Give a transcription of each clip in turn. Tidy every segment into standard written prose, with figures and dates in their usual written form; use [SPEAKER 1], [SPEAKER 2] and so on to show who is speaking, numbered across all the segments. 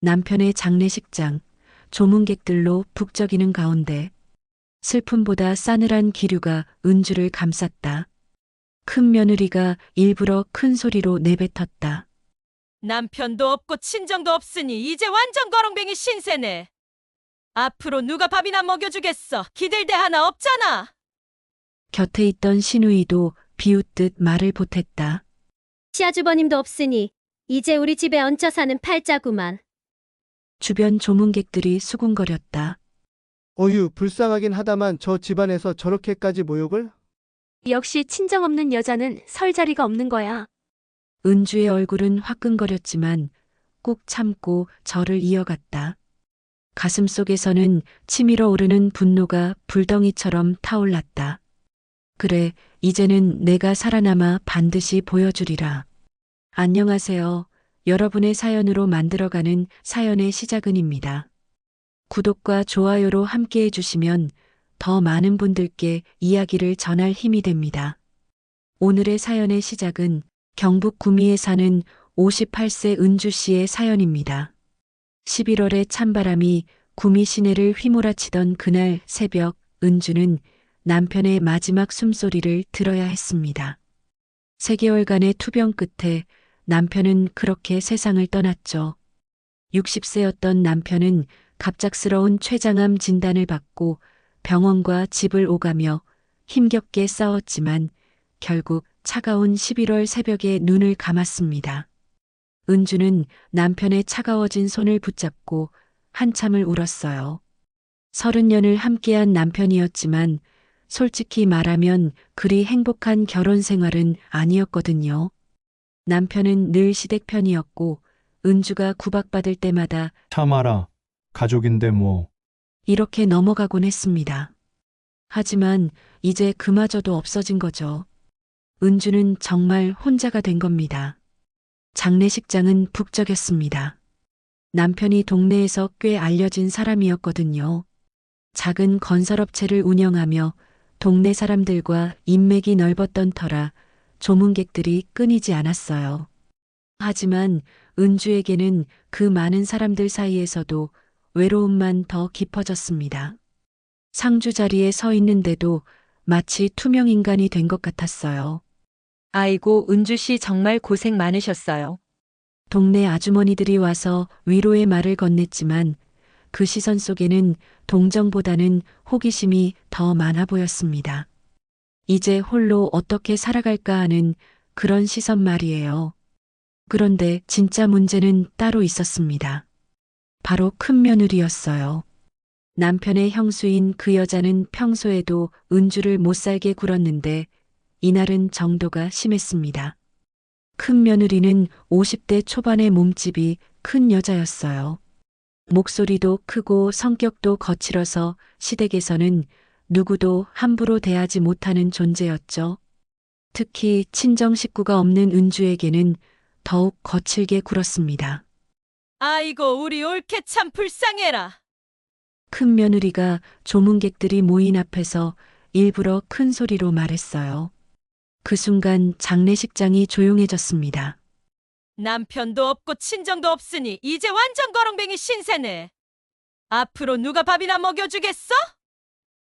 [SPEAKER 1] 남편의 장례식장, 조문객들로 북적이는 가운데 슬픔보다 싸늘한 기류가 은주를 감쌌다. 큰 며느리가 일부러 큰 소리로 내뱉었다.
[SPEAKER 2] 남편도 없고 친정도 없으니 이제 완전 거렁뱅이 신세네. 앞으로 누가 밥이나 먹여주겠어. 기들대 하나 없잖아.
[SPEAKER 1] 곁에 있던 시누이도 비웃듯 말을 보탰다.
[SPEAKER 3] 시아주버님도 없으니 이제 우리 집에 얹혀 사는 팔자구만.
[SPEAKER 1] 주변 조문객들이 수군거렸다.
[SPEAKER 4] 어휴, 불쌍하긴 하다만 저 집안에서 저렇게까지 모욕을?
[SPEAKER 5] 역시 친정 없는 여자는 설 자리가 없는 거야.
[SPEAKER 1] 은주의 얼굴은 화끈거렸지만 꾹 참고 절을 이어갔다. 가슴속에서는 치밀어 오르는 분노가 불덩이처럼 타올랐다. 그래, 이제는 내가 살아남아 반드시 보여주리라. 안녕하세요. 여러분의 사연으로 만들어가는 사연의 시작은입니다. 구독과 좋아요로 함께 해주시면 더 많은 분들께 이야기를 전할 힘이 됩니다. 오늘의 사연의 시작은 경북 구미에 사는 58세 은주 씨의 사연입니다. 11월의 찬바람이 구미 시내를 휘몰아치던 그날 새벽, 은주는 남편의 마지막 숨소리를 들어야 했습니다. 3개월간의 투병 끝에 남편은 그렇게 세상을 떠났죠. 60세였던 남편은 갑작스러운 췌장암 진단을 받고 병원과 집을 오가며 힘겹게 싸웠지만 결국 차가운 11월 새벽에 눈을 감았습니다. 은주는 남편의 차가워진 손을 붙잡고 한참을 울었어요. 30년을 함께한 남편이었지만 솔직히 말하면 그리 행복한 결혼 생활은 아니었거든요. 남편은 늘 시댁 편이었고 은주가 구박받을 때마다
[SPEAKER 6] 참아라. 가족인데 뭐.
[SPEAKER 1] 이렇게 넘어가곤 했습니다. 하지만 이제 그마저도 없어진 거죠. 은주는 정말 혼자가 된 겁니다. 장례식장은 북적였습니다. 남편이 동네에서 꽤 알려진 사람이었거든요. 작은 건설업체를 운영하며 동네 사람들과 인맥이 넓었던 터라 조문객들이 끊이지 않았어요. 하지만 은주에게는 그 많은 사람들 사이에서도 외로움만 더 깊어졌습니다. 상주 자리에 서 있는데도 마치 투명 인간이 된 것 같았어요.
[SPEAKER 2] 아이고, 은주 씨 정말 고생 많으셨어요.
[SPEAKER 1] 동네 아주머니들이 와서 위로의 말을 건넸지만 그 시선 속에는 동정보다는 호기심이 더 많아 보였습니다. 이제 홀로 어떻게 살아갈까 하는 그런 시선 말이에요. 그런데 진짜 문제는 따로 있었습니다. 바로 큰 며느리였어요. 남편의 형수인 그 여자는 평소에도 은주를 못 살게 굴었는데 이날은 정도가 심했습니다. 큰 며느리는 50대 초반의 몸집이 큰 여자였어요. 목소리도 크고 성격도 거칠어서 시댁에서는 누구도 함부로 대하지 못하는 존재였죠. 특히 친정 식구가 없는 은주에게는 더욱 거칠게 굴었습니다.
[SPEAKER 2] 아이고, 우리 올케 참 불쌍해라.
[SPEAKER 1] 큰 며느리가 조문객들이 모인 앞에서 일부러 큰 소리로 말했어요. 그 순간 장례식장이 조용해졌습니다.
[SPEAKER 2] 남편도 없고 친정도 없으니 이제 완전 거렁뱅이 신세네. 앞으로 누가 밥이나 먹여주겠어?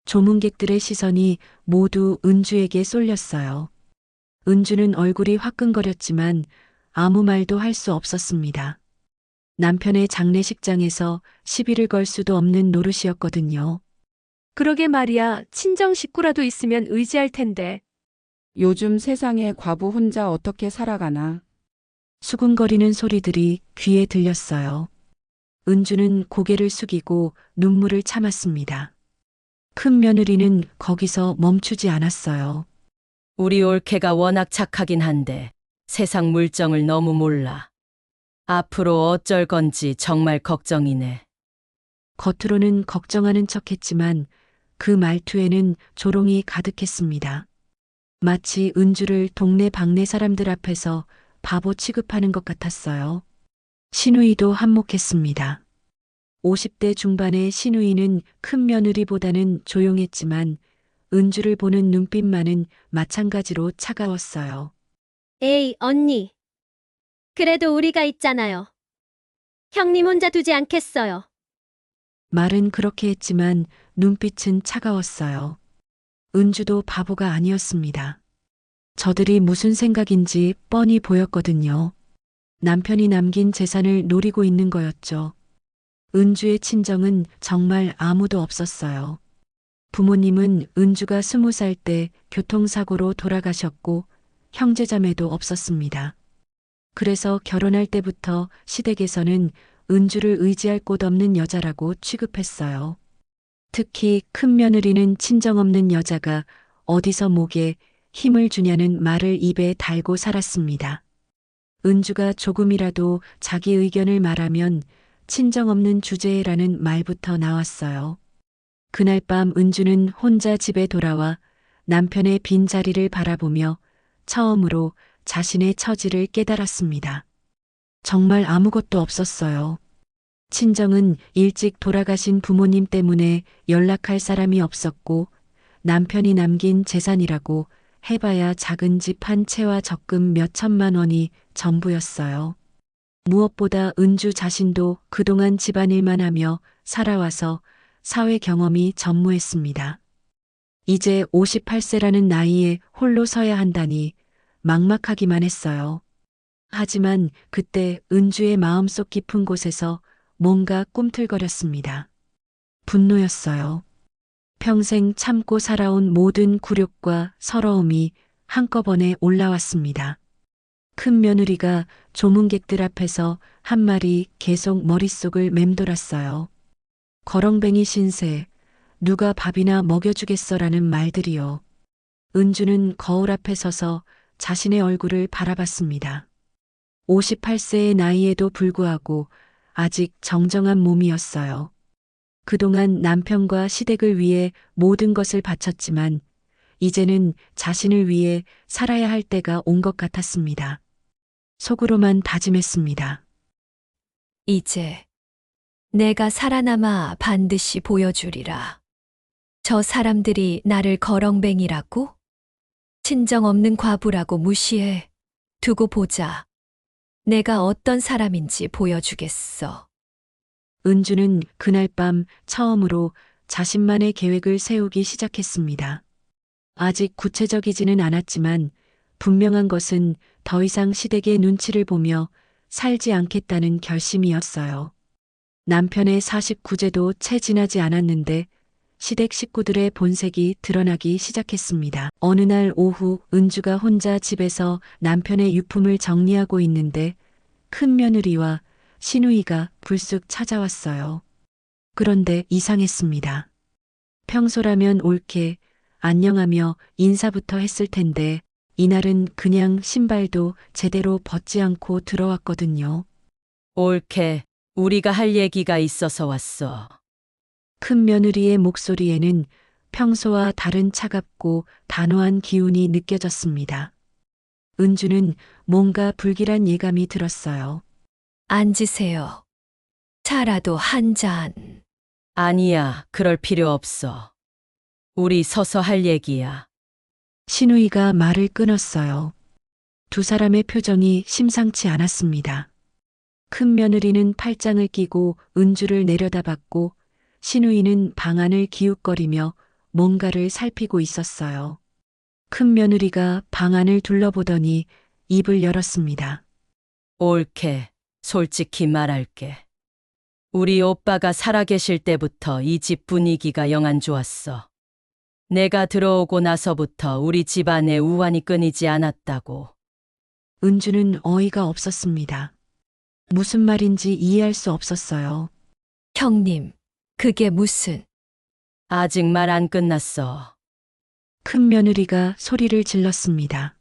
[SPEAKER 1] 조문객들의 시선이 모두 은주에게 쏠렸어요. 은주는 얼굴이 화끈거렸지만 아무 말도 할 수 없었습니다. 남편의 장례식장에서 시비를 걸 수도 없는 노릇이었거든요.
[SPEAKER 5] 그러게 말이야. 친정 식구라도 있으면 의지할 텐데.
[SPEAKER 7] 요즘 세상에 과부 혼자 어떻게 살아가나.
[SPEAKER 1] 수군거리는 소리들이 귀에 들렸어요. 은주는 고개를 숙이고 눈물을 참았습니다. 큰 며느리는 거기서 멈추지 않았어요.
[SPEAKER 2] 우리 올케가 워낙 착하긴 한데 세상 물정을 너무 몰라. 앞으로 어쩔 건지 정말 걱정이네.
[SPEAKER 1] 겉으로는 걱정하는 척했지만 그 말투에는 조롱이 가득했습니다. 마치 은주를 동네 방네 사람들 앞에서 바보 취급하는 것 같았어요. 시누이도 한몫했습니다. 50대 중반의 시누이는 큰 며느리보다는 조용했지만 은주를 보는 눈빛만은 마찬가지로 차가웠어요.
[SPEAKER 3] 에이, 언니. 그래도 우리가 있잖아요. 형님 혼자 두지 않겠어요.
[SPEAKER 1] 말은 그렇게 했지만 눈빛은 차가웠어요. 은주도 바보가 아니었습니다. 저들이 무슨 생각인지 뻔히 보였거든요. 남편이 남긴 재산을 노리고 있는 거였죠. 은주의 친정은 정말 아무도 없었어요. 부모님은 은주가 20살 때 교통사고로 돌아가셨고 형제자매도 없었습니다. 그래서 결혼할 때부터 시댁에서는 은주를 의지할 곳 없는 여자라고 취급했어요. 특히 큰 며느리는 친정 없는 여자가 어디서 목에 힘을 주냐는 말을 입에 달고 살았습니다. 은주가 조금이라도 자기 의견을 말하면 친정 없는 주제라는 말부터 나왔어요. 그날 밤 은주는 혼자 집에 돌아와 남편의 빈자리를 바라보며 처음으로 자신의 처지를 깨달았습니다. 정말 아무것도 없었어요. 친정은 일찍 돌아가신 부모님 때문에 연락할 사람이 없었고 남편이 남긴 재산이라고 해봐야 작은 집 한 채와 적금 몇 천만 원이 전부였어요. 무엇보다 은주 자신도 그동안 집안일만 하며 살아와서 사회 경험이 전무했습니다. 이제 58세라는 나이에 홀로 서야 한다니 막막하기만 했어요. 하지만 그때 은주의 마음속 깊은 곳에서 뭔가 꿈틀거렸습니다. 분노였어요. 평생 참고 살아온 모든 굴욕과 서러움이 한꺼번에 올라왔습니다. 큰 며느리가 조문객들 앞에서 한 말이 계속 머릿속을 맴돌았어요. 거렁뱅이 신세, 누가 밥이나 먹여주겠어라는 말들이요. 은주는 거울 앞에 서서 자신의 얼굴을 바라봤습니다. 58세의 나이에도 불구하고 아직 정정한 몸이었어요. 그동안 남편과 시댁을 위해 모든 것을 바쳤지만 이제는 자신을 위해 살아야 할 때가 온 것 같았습니다. 속으로만 다짐했습니다.
[SPEAKER 8] 이제 내가 살아남아 반드시 보여주리라. 저 사람들이 나를 거렁뱅이라고? 친정 없는 과부라고 무시해. 두고 보자. 내가 어떤 사람인지 보여주겠어.
[SPEAKER 1] 은주는 그날 밤 처음으로 자신만의 계획을 세우기 시작했습니다. 아직 구체적이지는 않았지만 분명한 것은 더 이상 시댁의 눈치를 보며 살지 않겠다는 결심이었어요. 남편의 49제도 채 지나지 않았는데 시댁 식구들의 본색이 드러나기 시작했습니다. 어느 날 오후 은주가 혼자 집에서 남편의 유품을 정리하고 있는데 큰 며느리와 시누이가 불쑥 찾아왔어요. 그런데 이상했습니다. 평소라면 옳게 안녕하며 인사부터 했을 텐데 이날은 그냥 신발도 제대로 벗지 않고 들어왔거든요.
[SPEAKER 2] 옳게 우리가 할 얘기가 있어서 왔어.
[SPEAKER 1] 큰 며느리의 목소리에는 평소와 다른 차갑고 단호한 기운이 느껴졌습니다. 은주는 뭔가 불길한 예감이 들었어요.
[SPEAKER 8] 앉으세요. 차라도 한 잔.
[SPEAKER 2] 아니야, 그럴 필요 없어. 우리 서서 할 얘기야.
[SPEAKER 1] 시누이가 말을 끊었어요. 두 사람의 표정이 심상치 않았습니다. 큰 며느리는 팔짱을 끼고 은주를 내려다봤고 시누이는 방안을 기웃거리며 뭔가를 살피고 있었어요. 큰 며느리가 방안을 둘러보더니 입을 열었습니다.
[SPEAKER 2] 옳게, 솔직히 말할게. 우리 오빠가 살아계실 때부터 이 집 분위기가 영 안 좋았어. 내가 들어오고 나서부터 우리 집안에 우환이 끊이지 않았다고.
[SPEAKER 1] 은주는 어이가 없었습니다. 무슨 말인지 이해할 수 없었어요.
[SPEAKER 8] 형님, 그게 무슨...
[SPEAKER 2] 아직 말 안 끝났어.
[SPEAKER 1] 큰 며느리가 소리를 질렀습니다.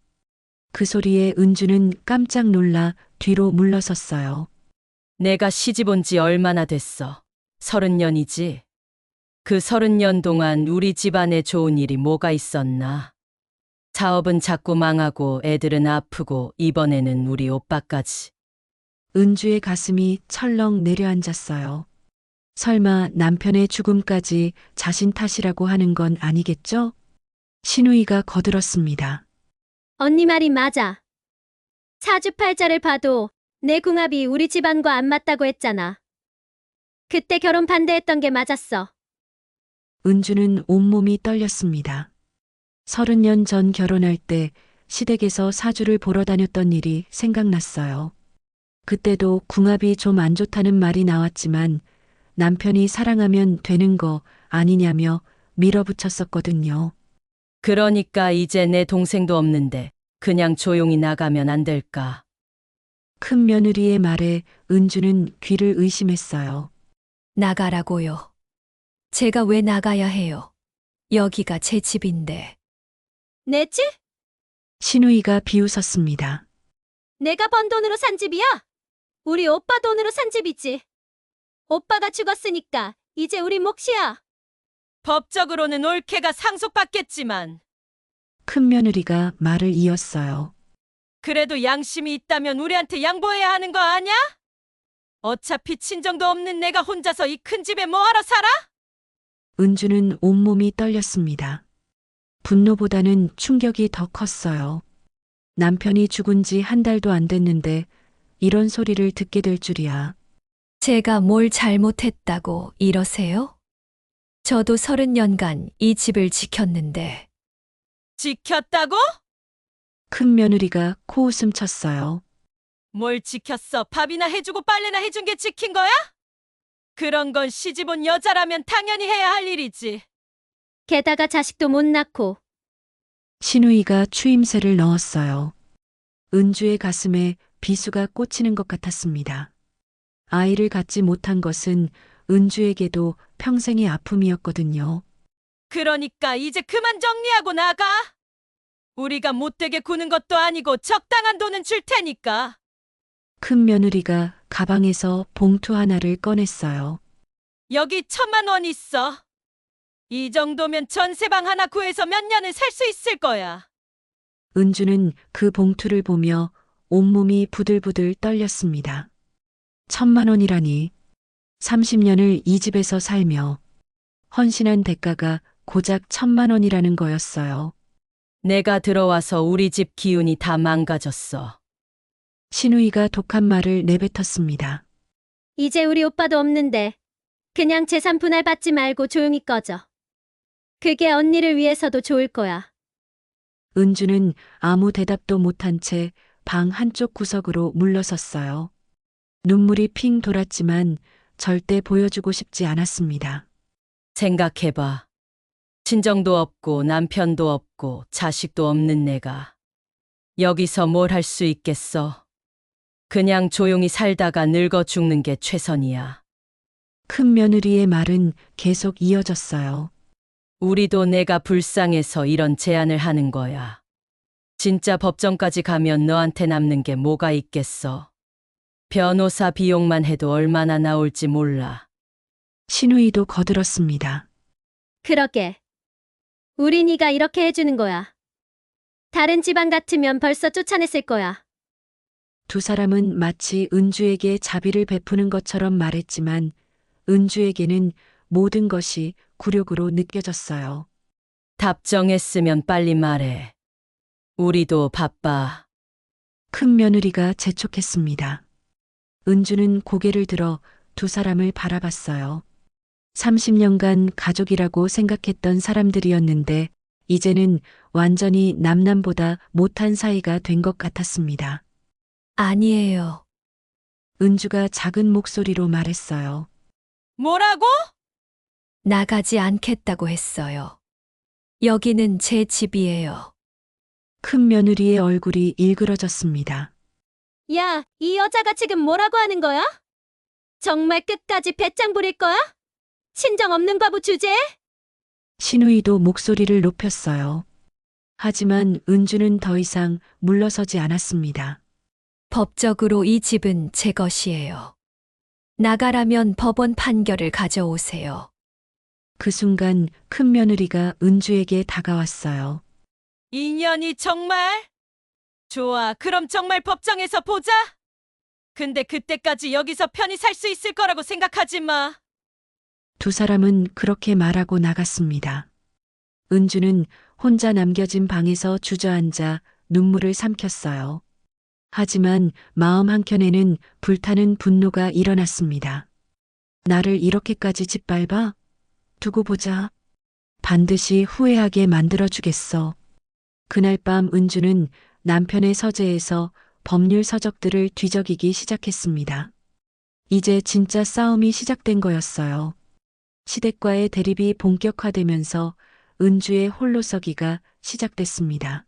[SPEAKER 1] 그 소리에 은주는 깜짝 놀라 뒤로 물러섰어요.
[SPEAKER 2] 내가 시집 온 지 얼마나 됐어? 30년이지? 그 30년 동안 우리 집안에 좋은 일이 뭐가 있었나? 사업은 자꾸 망하고 애들은 아프고 이번에는 우리 오빠까지.
[SPEAKER 1] 은주의 가슴이 철렁 내려앉았어요. 설마 남편의 죽음까지 자신 탓이라고 하는 건 아니겠죠? 시누이가 거들었습니다.
[SPEAKER 3] 언니 말이 맞아. 사주팔자를 봐도 내 궁합이 우리 집안과 안 맞다고 했잖아. 그때 결혼 반대했던 게 맞았어.
[SPEAKER 1] 은주는 온몸이 떨렸습니다. 30년 전 결혼할 때 시댁에서 사주를 보러 다녔던 일이 생각났어요. 그때도 궁합이 좀 안 좋다는 말이 나왔지만 남편이 사랑하면 되는 거 아니냐며 밀어붙였었거든요.
[SPEAKER 2] 그러니까 이제 내 동생도 없는데 그냥 조용히 나가면 안 될까?
[SPEAKER 1] 큰 며느리의 말에 은주는 귀를 의심했어요.
[SPEAKER 8] 나가라고요. 제가 왜 나가야 해요? 여기가 제 집인데.
[SPEAKER 3] 내 집?
[SPEAKER 1] 신우이가 비웃었습니다.
[SPEAKER 3] 내가 번 돈으로 산 집이야? 우리 오빠 돈으로 산 집이지. 오빠가 죽었으니까 이제 우리 몫이야.
[SPEAKER 2] 법적으로는 올케가 상속받겠지만
[SPEAKER 1] 큰 며느리가 말을 이었어요.
[SPEAKER 2] 그래도 양심이 있다면 우리한테 양보해야 하는 거 아냐? 어차피 친정도 없는 내가 혼자서 이 큰 집에 뭐하러 살아?
[SPEAKER 1] 은주는 온몸이 떨렸습니다. 분노보다는 충격이 더 컸어요. 남편이 죽은 지 한 달도 안 됐는데 이런 소리를 듣게 될 줄이야.
[SPEAKER 8] 제가 뭘 잘못했다고 이러세요? 저도 30년간 이 집을 지켰는데.
[SPEAKER 2] 지켰다고?
[SPEAKER 1] 큰 며느리가 코웃음 쳤어요.
[SPEAKER 2] 뭘 지켰어? 밥이나 해주고 빨래나 해준 게 지킨 거야? 그런 건 시집온 여자라면 당연히 해야 할 일이지.
[SPEAKER 3] 게다가 자식도 못 낳고.
[SPEAKER 1] 신우이가 추임새를 넣었어요. 은주의 가슴에 비수가 꽂히는 것 같았습니다. 아이를 갖지 못한 것은 은주에게도 평생의 아픔이었거든요.
[SPEAKER 2] 그러니까 이제 그만 정리하고 나가. 우리가 못되게 구는 것도 아니고 적당한 돈은 줄 테니까.
[SPEAKER 1] 큰 며느리가 가방에서 봉투 하나를 꺼냈어요.
[SPEAKER 2] 여기 1,000만 원 있어. 이 정도면 전세방 하나 구해서 몇 년은 살 수 있을 거야.
[SPEAKER 1] 은주는 그 봉투를 보며 온몸이 부들부들 떨렸습니다. 1,000만 원이라니. 30년을 이 집에서 살며 헌신한 대가가 고작 1,000만 원이라는 거였어요.
[SPEAKER 2] 내가 들어와서 우리 집 기운이 다 망가졌어.
[SPEAKER 1] 신우이가 독한 말을 내뱉었습니다.
[SPEAKER 3] 이제 우리 오빠도 없는데 그냥 재산 분할 받지 말고 조용히 꺼져. 그게 언니를 위해서도 좋을 거야.
[SPEAKER 1] 은주는 아무 대답도 못한 채 방 한쪽 구석으로 물러섰어요. 눈물이 핑 돌았지만 절대 보여주고 싶지 않았습니다.
[SPEAKER 2] 생각해봐. 친정도 없고 남편도 없고 자식도 없는 내가 여기서 뭘 할 수 있겠어? 그냥 조용히 살다가 늙어 죽는 게 최선이야.
[SPEAKER 1] 큰 며느리의 말은 계속 이어졌어요.
[SPEAKER 2] 우리도 내가 불쌍해서 이런 제안을 하는 거야. 진짜 법정까지 가면 너한테 남는 게 뭐가 있겠어? 변호사 비용만 해도 얼마나 나올지 몰라.
[SPEAKER 1] 신우이도 거들었습니다.
[SPEAKER 3] 그러게. 우리 네가 이렇게 해주는 거야. 다른 집안 같으면 벌써 쫓아냈을 거야.
[SPEAKER 1] 두 사람은 마치 은주에게 자비를 베푸는 것처럼 말했지만 은주에게는 모든 것이 굴욕으로 느껴졌어요.
[SPEAKER 2] 답정했으면 빨리 말해. 우리도 바빠.
[SPEAKER 1] 큰 며느리가 재촉했습니다. 은주는 고개를 들어 두 사람을 바라봤어요. 30년간 가족이라고 생각했던 사람들이었는데 이제는 완전히 남남보다 못한 사이가 된 것 같았습니다.
[SPEAKER 8] 아니에요.
[SPEAKER 1] 은주가 작은 목소리로 말했어요.
[SPEAKER 2] 뭐라고?
[SPEAKER 8] 나가지 않겠다고 했어요. 여기는 제 집이에요.
[SPEAKER 1] 큰 며느리의 얼굴이 일그러졌습니다.
[SPEAKER 3] 야, 이 여자가 지금 뭐라고 하는 거야? 정말 끝까지 배짱 부릴 거야? 친정 없는 과부 주제에?
[SPEAKER 1] 신우이도 목소리를 높였어요. 하지만 은주는 더 이상 물러서지 않았습니다.
[SPEAKER 8] 법적으로 이 집은 제 것이에요. 나가라면 법원 판결을 가져오세요.
[SPEAKER 1] 그 순간 큰 며느리가 은주에게 다가왔어요.
[SPEAKER 2] 인연이 정말? 좋아, 그럼 정말 법정에서 보자. 근데 그때까지 여기서 편히 살 수 있을 거라고 생각하지 마.
[SPEAKER 1] 두 사람은 그렇게 말하고 나갔습니다. 은주는 혼자 남겨진 방에서 주저앉아 눈물을 삼켰어요. 하지만 마음 한켠에는 불타는 분노가 일어났습니다. 나를 이렇게까지 짓밟아? 두고 보자. 반드시 후회하게 만들어주겠어. 그날 밤 은주는 남편의 서재에서 법률 서적들을 뒤적이기 시작했습니다. 이제 진짜 싸움이 시작된 거였어요. 시댁과의 대립이 본격화되면서 은주의 홀로서기가 시작됐습니다.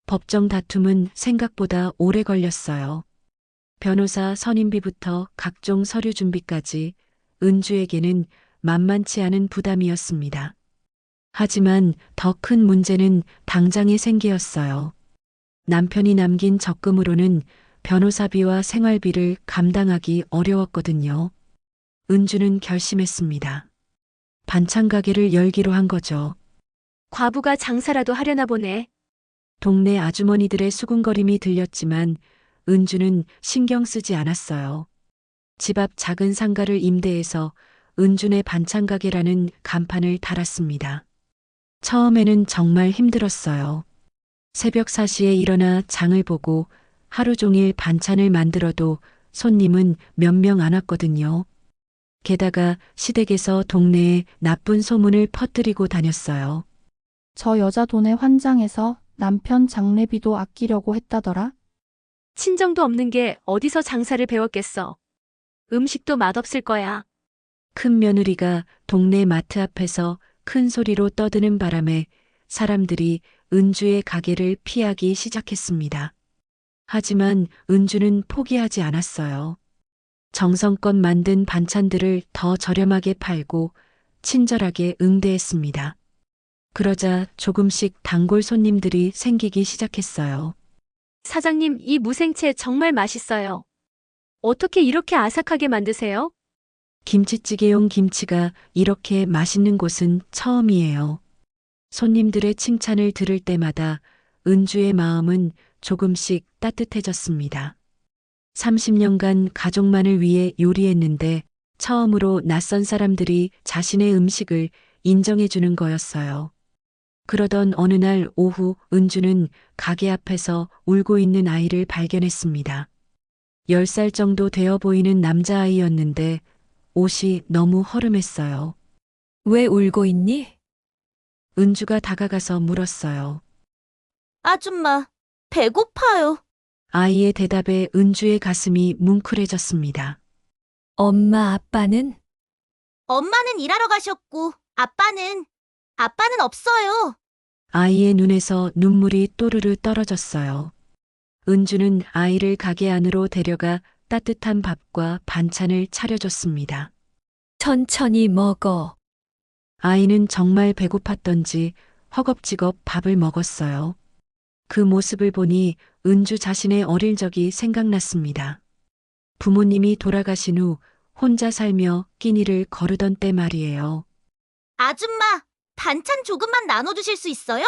[SPEAKER 1] 법정 다툼은 생각보다 오래 걸렸어요. 변호사 선임비부터 각종 서류 준비까지 은주에게는 만만치 않은 부담이었습니다. 하지만 더 큰 문제는 당장의 생계였어요. 남편이 남긴 적금으로는 변호사비와 생활비를 감당하기 어려웠거든요. 은주는 결심했습니다. 반찬 가게를 열기로 한 거죠.
[SPEAKER 5] 과부가 장사라도 하려나 보네.
[SPEAKER 1] 동네 아주머니들의 수군거림이 들렸지만 은주는 신경 쓰지 않았어요. 집 앞 작은 상가를 임대해서 은준의 반찬 가게라는 간판을 달았습니다. 처음에는 정말 힘들었어요. 새벽 4시에 일어나 장을 보고 하루 종일 반찬을 만들어도 손님은 몇 명 안 왔거든요. 게다가 시댁에서 동네에 나쁜 소문을 퍼뜨리고 다녔어요.
[SPEAKER 9] 저 여자 돈에 환장해서 남편 장례비도 아끼려고 했다더라?
[SPEAKER 5] 친정도 없는 게 어디서 장사를 배웠겠어. 음식도 맛없을 거야.
[SPEAKER 1] 큰 며느리가 동네 마트 앞에서 큰 소리로 떠드는 바람에 사람들이 은주의 가게를 피하기 시작했습니다. 하지만 은주는 포기하지 않았어요. 정성껏 만든 반찬들을 더 저렴하게 팔고 친절하게 응대했습니다. 그러자 조금씩 단골 손님들이 생기기 시작했어요.
[SPEAKER 5] 사장님, 이 무생채 정말 맛있어요. 어떻게 이렇게 아삭하게 만드세요?
[SPEAKER 1] 김치찌개용 김치가 이렇게 맛있는 곳은 처음이에요. 손님들의 칭찬을 들을 때마다 은주의 마음은 조금씩 따뜻해졌습니다. 30년간 가족만을 위해 요리했는데 처음으로 낯선 사람들이 자신의 음식을 인정해주는 거였어요. 그러던 어느 날 오후 은주는 가게 앞에서 울고 있는 아이를 발견했습니다. 10살 정도 되어 보이는 남자아이였는데 옷이 너무 허름했어요.
[SPEAKER 8] 왜 울고 있니?
[SPEAKER 1] 은주가 다가가서 물었어요.
[SPEAKER 10] 아줌마, 배고파요.
[SPEAKER 1] 아이의 대답에 은주의 가슴이 뭉클해졌습니다.
[SPEAKER 8] 엄마, 아빠는?
[SPEAKER 10] 엄마는 일하러 가셨고, 아빠는 없어요.
[SPEAKER 1] 아이의 눈에서 눈물이 또르르 떨어졌어요. 은주는 아이를 가게 안으로 데려가 따뜻한 밥과 반찬을 차려줬습니다.
[SPEAKER 8] 천천히 먹어.
[SPEAKER 1] 아이는 정말 배고팠던지 허겁지겁 밥을 먹었어요. 그 모습을 보니 은주 자신의 어릴 적이 생각났습니다. 부모님이 돌아가신 후 혼자 살며 끼니를 거르던 때 말이에요.
[SPEAKER 10] 아줌마, 반찬 조금만 나눠주실 수 있어요?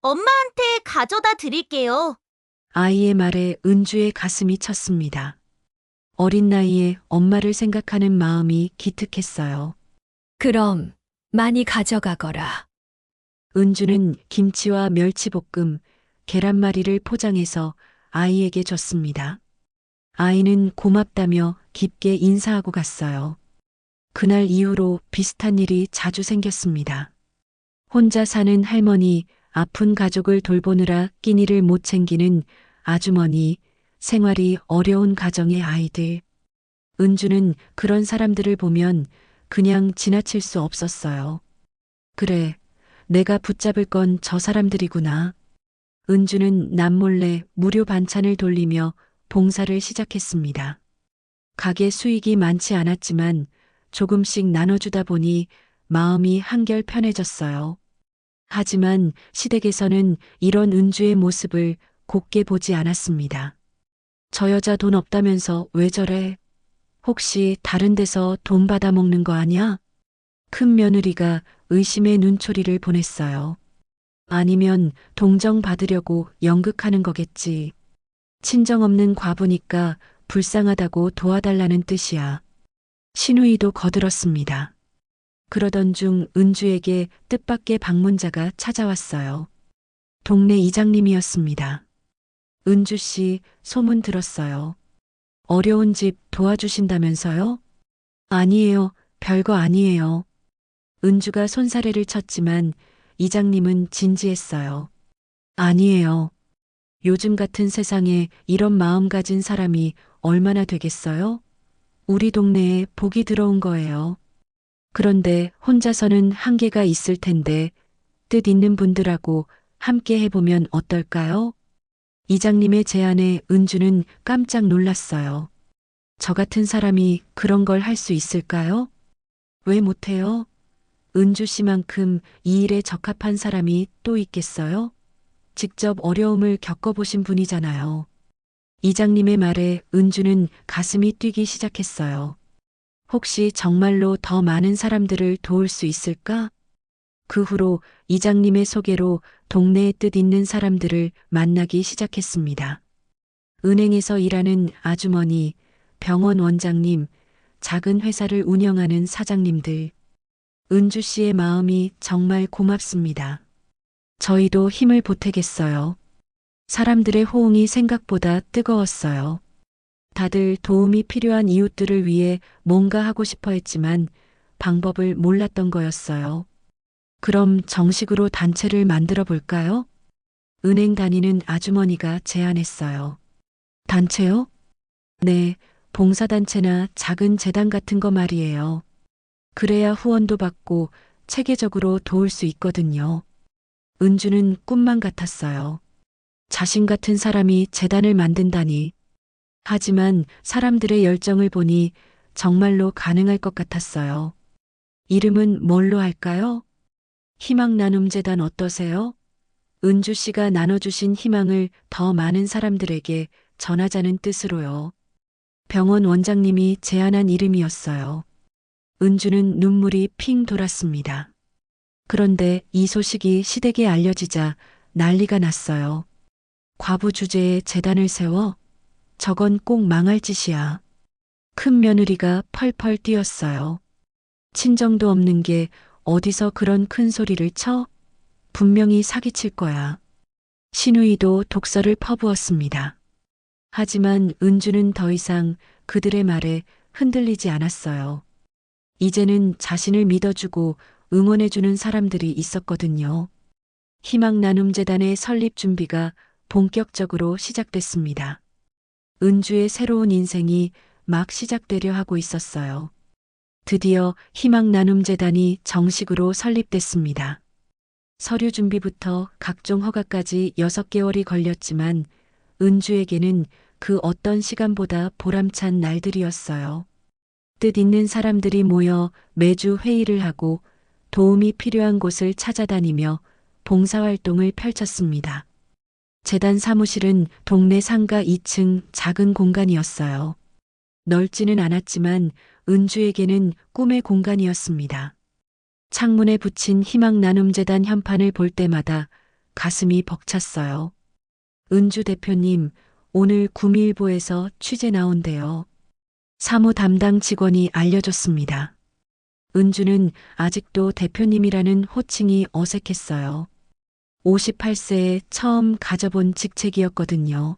[SPEAKER 10] 엄마한테 가져다 드릴게요.
[SPEAKER 1] 아이의 말에 은주의 가슴이 쳤습니다. 어린 나이에 엄마를 생각하는 마음이 기특했어요.
[SPEAKER 8] 그럼 많이 가져가거라.
[SPEAKER 1] 은주는 김치와 멸치볶음, 계란말이를 포장해서 아이에게 줬습니다. 아이는 고맙다며 깊게 인사하고 갔어요. 그날 이후로 비슷한 일이 자주 생겼습니다. 혼자 사는 할머니, 아픈 가족을 돌보느라 끼니를 못 챙기는 아주머니, 생활이 어려운 가정의 아이들. 은주는 그런 사람들을 보면 그냥 지나칠 수 없었어요. 그래, 내가 붙잡을 건 저 사람들이구나. 은주는 남몰래 무료 반찬을 돌리며 봉사를 시작했습니다. 가게 수익이 많지 않았지만 조금씩 나눠주다 보니 마음이 한결 편해졌어요. 하지만 시댁에서는 이런 은주의 모습을 곱게 보지 않았습니다. 저 여자 돈 없다면서 왜 저래? 혹시 다른 데서 돈 받아 먹는 거 아니야? 큰 며느리가 의심의 눈초리를 보냈어요. 아니면 동정 받으려고 연극하는 거겠지. 친정 없는 과부니까 불쌍하다고 도와달라는 뜻이야. 시누이도 거들었습니다. 그러던 중 은주에게 뜻밖의 방문자가 찾아왔어요. 동네 이장님이었습니다. 은주 씨, 소문 들었어요. 어려운 집 도와주신다면서요? 아니에요. 별거 아니에요. 은주가 손사래를 쳤지만 이장님은 진지했어요. 아니에요. 요즘 같은 세상에 이런 마음 가진 사람이 얼마나 되겠어요? 우리 동네에 복이 들어온 거예요. 그런데 혼자서는 한계가 있을 텐데 뜻 있는 분들하고 함께 해보면 어떨까요? 이장님의 제안에 은주는 깜짝 놀랐어요. 저 같은 사람이 그런 걸 할 수 있을까요? 왜 못해요? 은주 씨만큼 이 일에 적합한 사람이 또 있겠어요? 직접 어려움을 겪어보신 분이잖아요. 이장님의 말에 은주는 가슴이 뛰기 시작했어요. 혹시 정말로 더 많은 사람들을 도울 수 있을까? 그 후로 이장님의 소개로 동네에 뜻 있는 사람들을 만나기 시작했습니다. 은행에서 일하는 아주머니, 병원 원장님, 작은 회사를 운영하는 사장님들. 은주 씨의 마음이 정말 고맙습니다. 저희도 힘을 보태겠어요. 사람들의 호응이 생각보다 뜨거웠어요. 다들 도움이 필요한 이웃들을 위해 뭔가 하고 싶어 했지만 방법을 몰랐던 거였어요. 그럼 정식으로 단체를 만들어 볼까요? 은행 다니는 아주머니가 제안했어요. 단체요? 네, 봉사단체나 작은 재단 같은 거 말이에요. 그래야 후원도 받고 체계적으로 도울 수 있거든요. 은주는 꿈만 같았어요. 자신 같은 사람이 재단을 만든다니. 하지만 사람들의 열정을 보니 정말로 가능할 것 같았어요. 이름은 뭘로 할까요? 희망나눔재단 어떠세요? 은주 씨가 나눠주신 희망을 더 많은 사람들에게 전하자는 뜻으로요. 병원 원장님이 제안한 이름이었어요. 은주는 눈물이 핑 돌았습니다. 그런데 이 소식이 시댁에 알려지자 난리가 났어요. 과부 주제에 재단을 세워? 저건 꼭 망할 짓이야. 큰 며느리가 펄펄 뛰었어요. 친정도 없는 게 어디서 그런 큰 소리를 쳐? 분명히 사기칠 거야. 시누이도 독설을 퍼부었습니다. 하지만 은주는 더 이상 그들의 말에 흔들리지 않았어요. 이제는 자신을 믿어주고 응원해주는 사람들이 있었거든요. 희망나눔재단의 설립 준비가 본격적으로 시작됐습니다. 은주의 새로운 인생이 막 시작되려 하고 있었어요. 드디어 희망나눔재단이 정식으로 설립됐습니다. 서류 준비부터 각종 허가까지 6개월이 걸렸지만 은주에게는 그 어떤 시간보다 보람찬 날들이었어요. 뜻 있는 사람들이 모여 매주 회의를 하고 도움이 필요한 곳을 찾아다니며 봉사활동을 펼쳤습니다. 재단 사무실은 동네 상가 2층 작은 공간이었어요. 넓지는 않았지만 은주에게는 꿈의 공간이었습니다. 창문에 붙인 희망나눔재단 현판을 볼 때마다 가슴이 벅찼어요. 은주 대표님, 오늘 구미일보에서 취재 나온대요. 사무 담당 직원이 알려줬습니다. 은주는 아직도 대표님이라는 호칭이 어색했어요. 58세에 처음 가져본 직책이었거든요.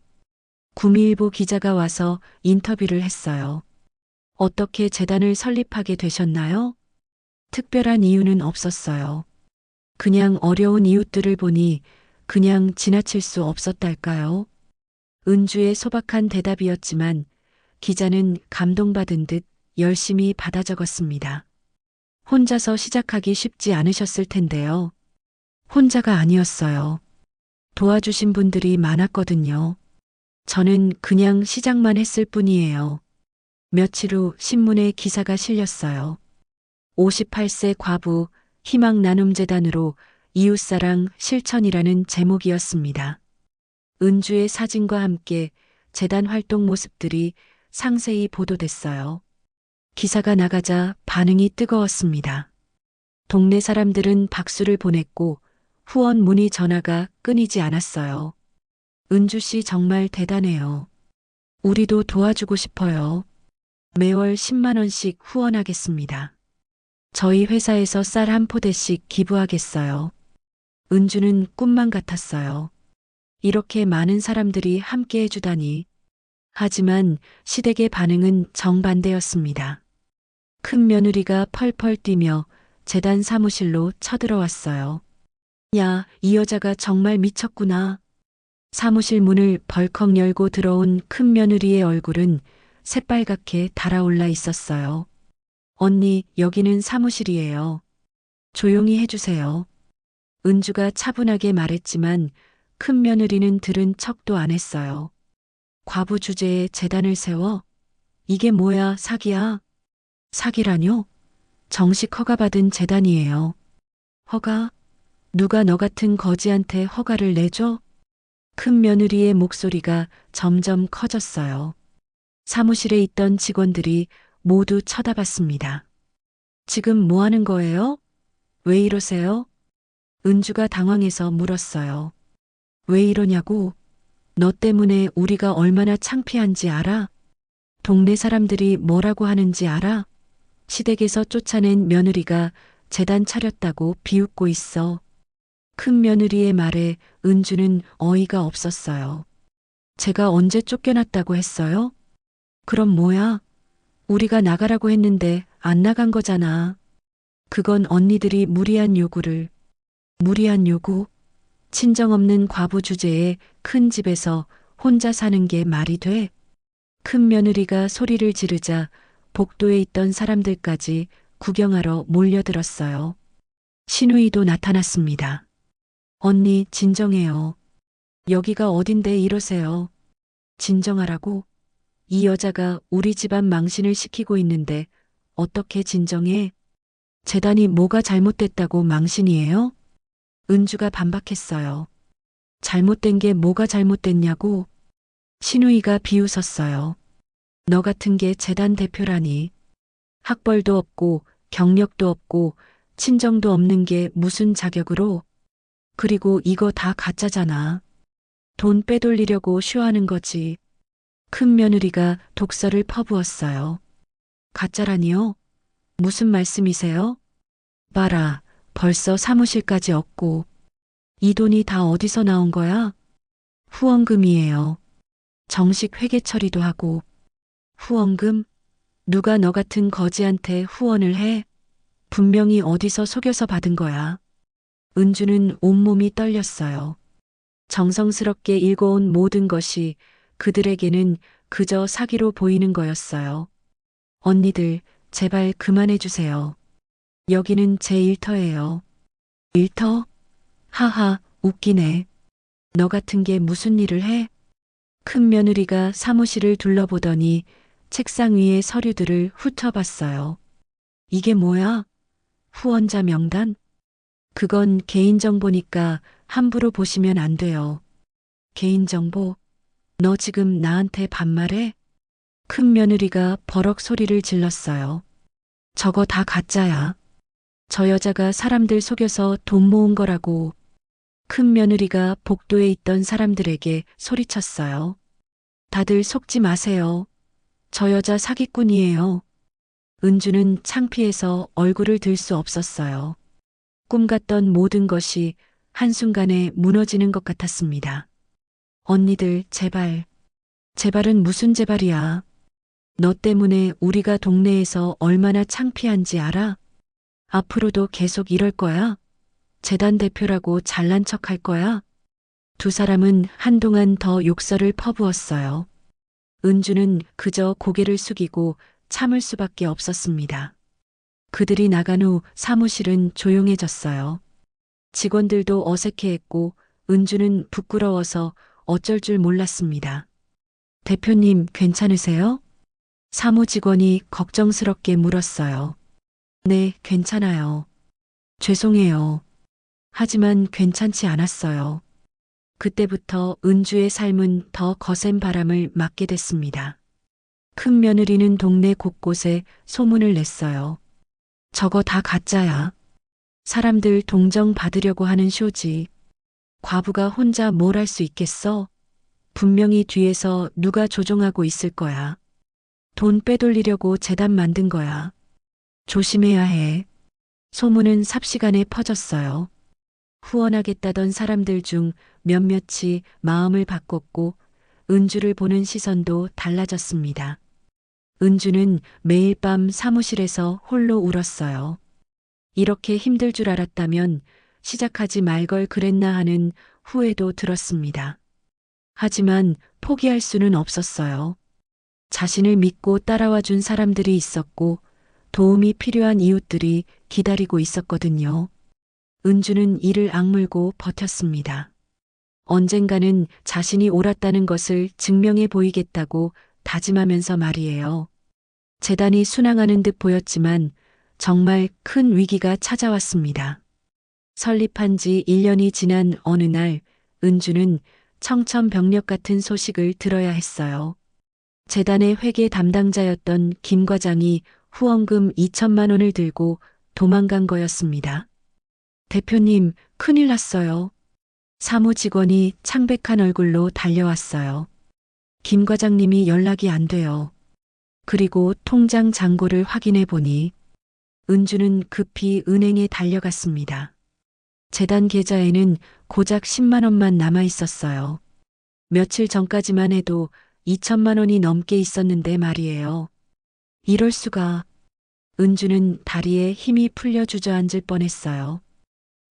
[SPEAKER 1] 구미일보 기자가 와서 인터뷰를 했어요. 어떻게 재단을 설립하게 되셨나요? 특별한 이유는 없었어요. 그냥 어려운 이웃들을 보니 그냥 지나칠 수 없었달까요? 은주의 소박한 대답이었지만 기자는 감동받은 듯 열심히 받아 적었습니다. 혼자서 시작하기 쉽지 않으셨을 텐데요. 혼자가 아니었어요. 도와주신 분들이 많았거든요. 저는 그냥 시작만 했을 뿐이에요. 며칠 후 신문에 기사가 실렸어요. 58세 과부 희망나눔재단으로 이웃사랑 실천이라는 제목이었습니다. 은주의 사진과 함께 재단 활동 모습들이 상세히 보도됐어요. 기사가 나가자 반응이 뜨거웠습니다. 동네 사람들은 박수를 보냈고 후원 문의 전화가 끊이지 않았어요. 은주 씨 정말 대단해요. 우리도 도와주고 싶어요. 매월 10만 원씩 후원하겠습니다. 저희 회사에서 쌀 한 포대씩 기부하겠어요. 은주는 꿈만 같았어요. 이렇게 많은 사람들이 함께 해주다니. 하지만 시댁의 반응은 정반대였습니다. 큰 며느리가 펄펄 뛰며 재단 사무실로 쳐들어왔어요. 야, 이 여자가 정말 미쳤구나. 사무실 문을 벌컥 열고 들어온 큰 며느리의 얼굴은 새빨갛게 달아올라 있었어요. 언니, 여기는 사무실이에요. 조용히 해주세요. 은주가 차분하게 말했지만 큰 며느리는 들은 척도 안 했어요. 과부 주제에 재단을 세워? 이게 뭐야, 사기야? 사기라뇨? 정식 허가받은 재단이에요. 허가? 누가 너 같은 거지한테 허가를 내줘? 큰 며느리의 목소리가 점점 커졌어요. 사무실에 있던 직원들이 모두 쳐다봤습니다. 지금 뭐 하는 거예요? 왜 이러세요? 은주가 당황해서 물었어요. 왜 이러냐고? 너 때문에 우리가 얼마나 창피한지 알아? 동네 사람들이 뭐라고 하는지 알아? 시댁에서 쫓아낸 며느리가 재단 차렸다고 비웃고 있어. 큰 며느리의 말에 은주는 어이가 없었어요. 제가 언제 쫓겨났다고 했어요? 그럼 뭐야? 우리가 나가라고 했는데 안 나간 거잖아. 그건 언니들이 무리한 요구를. 무리한 요구? 친정 없는 과부 주제에 큰 집에서 혼자 사는 게 말이 돼? 큰 며느리가 소리를 지르자 복도에 있던 사람들까지 구경하러 몰려들었어요. 신우이도 나타났습니다. 언니, 진정해요. 여기가 어딘데 이러세요. 진정하라고? 이 여자가 우리 집안 망신을 시키고 있는데 어떻게 진정해? 재단이 뭐가 잘못됐다고 망신이에요? 은주가 반박했어요. 잘못된 게 뭐가 잘못됐냐고? 신우이가 비웃었어요. 너 같은 게 재단 대표라니. 학벌도 없고 경력도 없고 친정도 없는 게 무슨 자격으로? 그리고 이거 다 가짜잖아. 돈 빼돌리려고 쇼하는 거지. 큰 며느리가 독설을 퍼부었어요. 가짜라니요? 무슨 말씀이세요? 봐라, 벌써 사무실까지 얻고. 이 돈이 다 어디서 나온 거야? 후원금이에요. 정식 회계 처리도 하고. 후원금? 누가 너 같은 거지한테 후원을 해? 분명히 어디서 속여서 받은 거야. 은주는 온몸이 떨렸어요. 정성스럽게 읽어온 모든 것이 그들에게는 그저 사기로 보이는 거였어요. 언니들, 제발 그만해주세요. 여기는 제 일터예요. 일터? 하하, 웃기네. 너 같은 게 무슨 일을 해? 큰 며느리가 사무실을 둘러보더니 책상 위의 서류들을 훑어봤어요. 이게 뭐야? 후원자 명단? 그건 개인정보니까 함부로 보시면 안 돼요. 개인정보? 너 지금 나한테 반말해? 큰 며느리가 버럭 소리를 질렀어요. 저거 다 가짜야. 저 여자가 사람들 속여서 돈 모은 거라고. 큰 며느리가 복도에 있던 사람들에게 소리쳤어요. 다들 속지 마세요. 저 여자 사기꾼이에요. 은주는 창피해서 얼굴을 들 수 없었어요. 꿈 같던 모든 것이 한순간에 무너지는 것 같았습니다. 언니들, 제발. 제발은 무슨 제발이야. 너 때문에 우리가 동네에서 얼마나 창피한지 알아? 앞으로도 계속 이럴 거야? 재단 대표라고 잘난 척 할 거야? 두 사람은 한동안 더 욕설을 퍼부었어요. 은주는 그저 고개를 숙이고 참을 수밖에 없었습니다. 그들이 나간 후 사무실은 조용해졌어요. 직원들도 어색해했고 은주는 부끄러워서 어쩔 줄 몰랐습니다. 대표님, 괜찮으세요? 사무 직원이 걱정스럽게 물었어요. 네, 괜찮아요. 죄송해요. 하지만 괜찮지 않았어요. 그때부터 은주의 삶은 더 거센 바람을 맞게 됐습니다. 큰 며느리는 동네 곳곳에 소문을 냈어요. 저거 다 가짜야. 사람들 동정 받으려고 하는 쇼지. 과부가 혼자 뭘 할 수 있겠어? 분명히 뒤에서 누가 조종하고 있을 거야. 돈 빼돌리려고 재단 만든 거야. 조심해야 해. 소문은 삽시간에 퍼졌어요. 후원하겠다던 사람들 중 몇몇이 마음을 바꿨고 은주를 보는 시선도 달라졌습니다. 은주는 매일 밤 사무실에서 홀로 울었어요. 이렇게 힘들 줄 알았다면 시작하지 말 걸 그랬나 하는 후회도 들었습니다. 하지만 포기할 수는 없었어요. 자신을 믿고 따라와 준 사람들이 있었고 도움이 필요한 이웃들이 기다리고 있었거든요. 은주는 이를 악물고 버텼습니다. 언젠가는 자신이 옳았다는 것을 증명해 보이겠다고 다짐하면서 말이에요. 재단이 순항하는 듯 보였지만 정말 큰 위기가 찾아왔습니다. 설립한 지 1년이 지난 어느 날 은주는 청천벽력 같은 소식을 들어야 했어요. 재단의 회계 담당자였던 김 과장이 후원금 2천만 원을 들고 도망간 거였습니다. 대표님, 큰일 났어요. 사무 직원이 창백한 얼굴로 달려왔어요. 김 과장님이 연락이 안 돼요. 그리고 통장 잔고를 확인해 보니 은주는 급히 은행에 달려갔습니다. 재단 계좌에는 고작 10만 원만 남아 있었어요. 며칠 전까지만 해도 2천만 원이 넘게 있었는데 말이에요. 이럴 수가. 은주는 다리에 힘이 풀려 주저앉을 뻔했어요.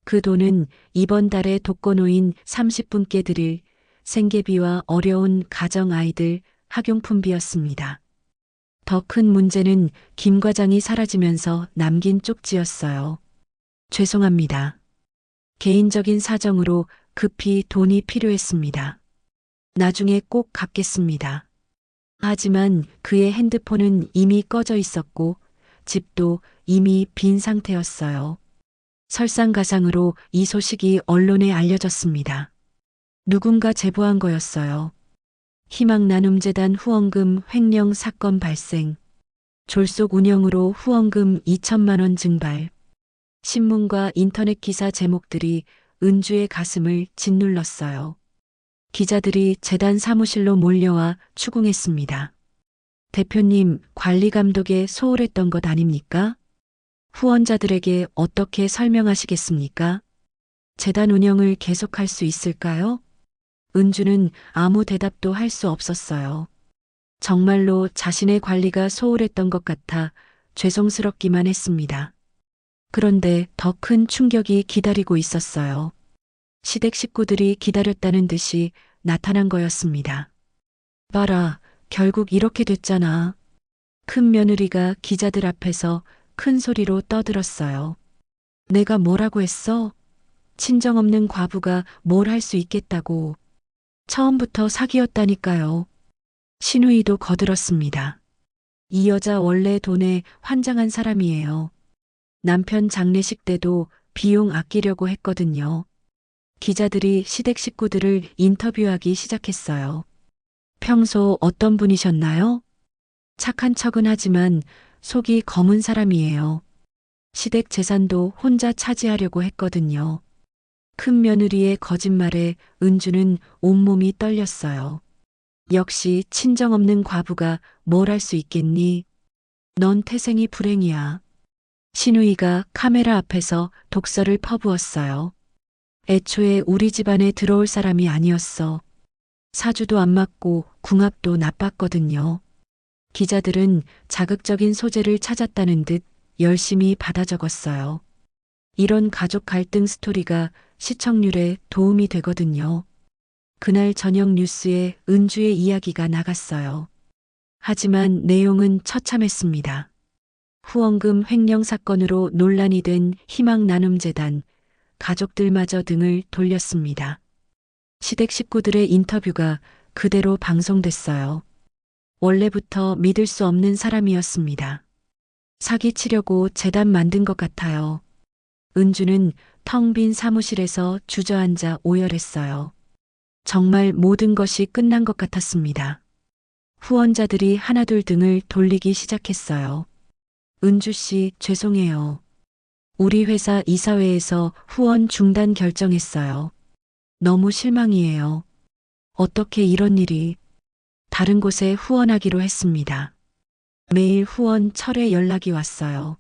[SPEAKER 1] 그 돈은 이번 달에 독거노인 30분께 드릴 생계비와 어려운 가정 아이들 학용품비였습니다. 더 큰 문제는 김 과장이 사라지면서 남긴 쪽지였어요. 죄송합니다. 개인적인 사정으로 급히 돈이 필요했습니다. 나중에 꼭 갚겠습니다. 하지만 그의 핸드폰은 이미 꺼져 있었고 집도 이미 빈 상태였어요. 설상가상으로 이 소식이 언론에 알려졌습니다. 누군가 제보한 거였어요. 희망나눔재단 후원금 횡령 사건 발생. 졸속 운영으로 후원금 2천만 원 증발. 신문과 인터넷 기사 제목들이 은주의 가슴을 짓눌렀어요. 기자들이 재단 사무실로 몰려와 추궁했습니다. 대표님, 관리 감독에 소홀했던 것 아닙니까? 후원자들에게 어떻게 설명하시겠습니까? 재단 운영을 계속할 수 있을까요? 은주는 아무 대답도 할 수 없었어요. 정말로 자신의 관리가 소홀했던 것 같아 죄송스럽기만 했습니다. 그런데 더 큰 충격이 기다리고 있었어요. 시댁 식구들이 기다렸다는 듯이 나타난 거였습니다. 봐라, 결국 이렇게 됐잖아. 큰 며느리가 기자들 앞에서 큰 소리로 떠들었어요. 내가 뭐라고 했어? 친정 없는 과부가 뭘 할 수 있겠다고. 처음부터 사기였다니까요. 신우이도 거들었습니다. 이 여자 원래 돈에 환장한 사람이에요. 남편 장례식 때도 비용 아끼려고 했거든요. 기자들이 시댁 식구들을 인터뷰하기 시작했어요. 평소 어떤 분이셨나요? 착한 척은 하지만 속이 검은 사람이에요. 시댁 재산도 혼자 차지하려고 했거든요. 큰 며느리의 거짓말에 은주는 온몸이 떨렸어요. 역시 친정 없는 과부가 뭘 할 수 있겠니? 넌 태생이 불행이야. 신우이가 카메라 앞에서 독설을 퍼부었어요. 애초에 우리 집안에 들어올 사람이 아니었어. 사주도 안 맞고 궁합도 나빴거든요. 기자들은 자극적인 소재를 찾았다는 듯 열심히 받아 적었어요. 이런 가족 갈등 스토리가 시청률에 도움이 되거든요. 그날 저녁 뉴스에 은주의 이야기가 나갔어요. 하지만 내용은 처참했습니다. 후원금 횡령 사건으로 논란이 된 희망나눔재단, 가족들마저 등을 돌렸습니다. 시댁 식구들의 인터뷰가 그대로 방송됐어요. 원래부터 믿을 수 없는 사람이었습니다. 사기치려고 재단 만든 것 같아요. 은주는 텅 빈 사무실에서 주저앉아 오열했어요. 정말 모든 것이 끝난 것 같았습니다. 후원자들이 하나둘 등을 돌리기 시작했어요. 은주 씨, 죄송해요. 우리 회사 이사회에서 후원 중단 결정했어요. 너무 실망이에요. 어떻게 이런 일이. 다른 곳에 후원하기로 했습니다. 매일 후원 철회 연락이 왔어요.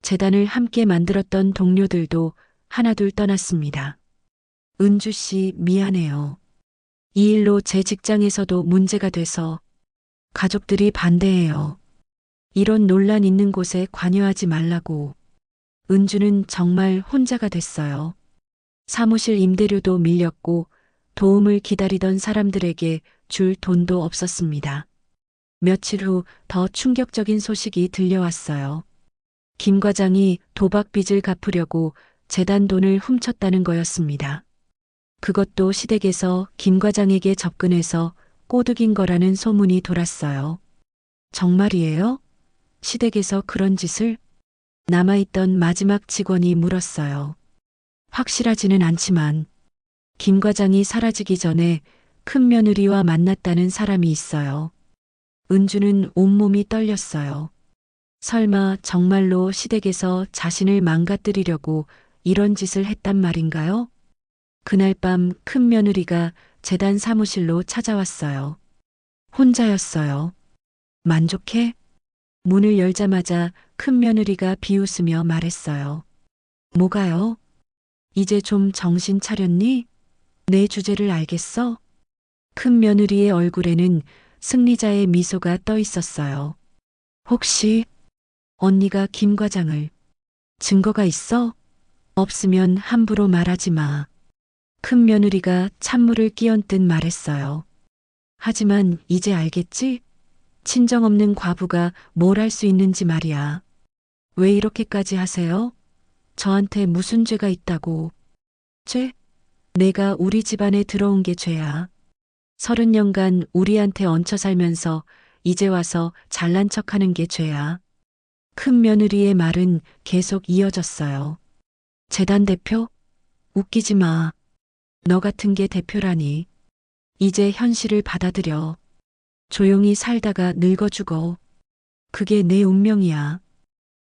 [SPEAKER 1] 재단을 함께 만들었던 동료들도 하나둘 떠났습니다. 은주 씨 미안해요. 이 일로 제 직장에서도 문제가 돼서 가족들이 반대해요. 이런 논란 있는 곳에 관여하지 말라고. 은주는 정말 혼자가 됐어요. 사무실 임대료도 밀렸고 도움을 기다리던 사람들에게 줄 돈도 없었습니다. 며칠 후 더 충격적인 소식이 들려왔어요. 김 과장이 도박 빚을 갚으려고 재단 돈을 훔쳤다는 거였습니다. 그것도 시댁에서 김 과장에게 접근해서 꼬드긴 거라는 소문이 돌았어요. 정말이에요? 시댁에서 그런 짓을? 남아있던 마지막 직원이 물었어요. 확실하지는 않지만 김 과장이 사라지기 전에 큰 며느리와 만났다는 사람이 있어요. 은주는 온몸이 떨렸어요. 설마 정말로 시댁에서 자신을 망가뜨리려고 이런 짓을 했단 말인가요? 그날 밤 큰 며느리가 재단 사무실로 찾아왔어요. 혼자였어요. 만족해? 문을 열자마자 큰 며느리가 비웃으며 말했어요. 뭐가요? 이제 좀 정신 차렸니? 내 주제를 알겠어? 큰 며느리의 얼굴에는 승리자의 미소가 떠 있었어요. 혹시 언니가 김 과장을 증거가 있어? 없으면 함부로 말하지 마. 큰 며느리가 찬물을 끼얹듯 말했어요. 하지만 이제 알겠지? 친정 없는 과부가 뭘 할 수 있는지 말이야. 왜 이렇게까지 하세요? 저한테 무슨 죄가 있다고. 죄? 내가 우리 집안에 들어온 게 죄야. 30년간 우리한테 얹혀 살면서 이제 와서 잘난 척하는 게 죄야. 큰 며느리의 말은 계속 이어졌어요. 재단 대표? 웃기지 마. 너 같은 게 대표라니. 이제 현실을 받아들여. 조용히 살다가 늙어 죽어. 그게 내 운명이야.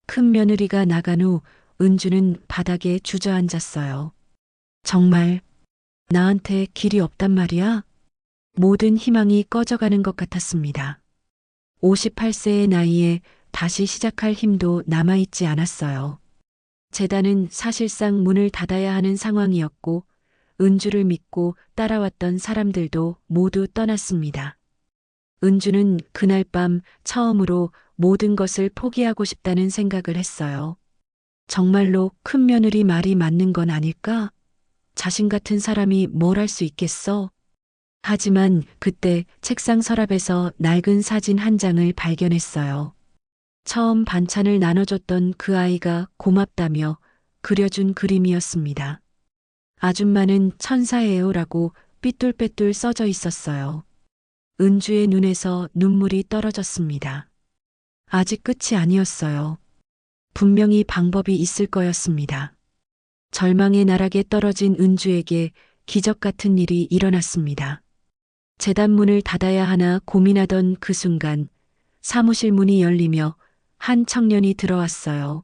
[SPEAKER 1] 큰 며느리가 나간 후 은주는 바닥에 주저앉았어요. 정말 나한테 길이 없단 말이야? 모든 희망이 꺼져가는 것 같았습니다. 58세의 나이에 다시 시작할 힘도 남아있지 않았어요. 재단은 사실상 문을 닫아야 하는 상황이었고 은주를 믿고 따라왔던 사람들도 모두 떠났습니다. 은주는 그날 밤 처음으로 모든 것을 포기하고 싶다는 생각을 했어요. 정말로 큰 며느리 말이 맞는 건 아닐까? 자신 같은 사람이 뭘 할 수 있겠어? 하지만 그때 책상 서랍에서 낡은 사진 한 장을 발견했어요. 처음 반찬을 나눠줬던 그 아이가 고맙다며 그려준 그림이었습니다. 아줌마는 천사예요라고 삐뚤빼뚤 써져 있었어요. 은주의 눈에서 눈물이 떨어졌습니다. 아직 끝이 아니었어요. 분명히 방법이 있을 거였습니다. 절망의 나락에 떨어진 은주에게 기적 같은 일이 일어났습니다. 재단 문을 닫아야 하나 고민하던 그 순간 사무실 문이 열리며 한 청년이 들어왔어요.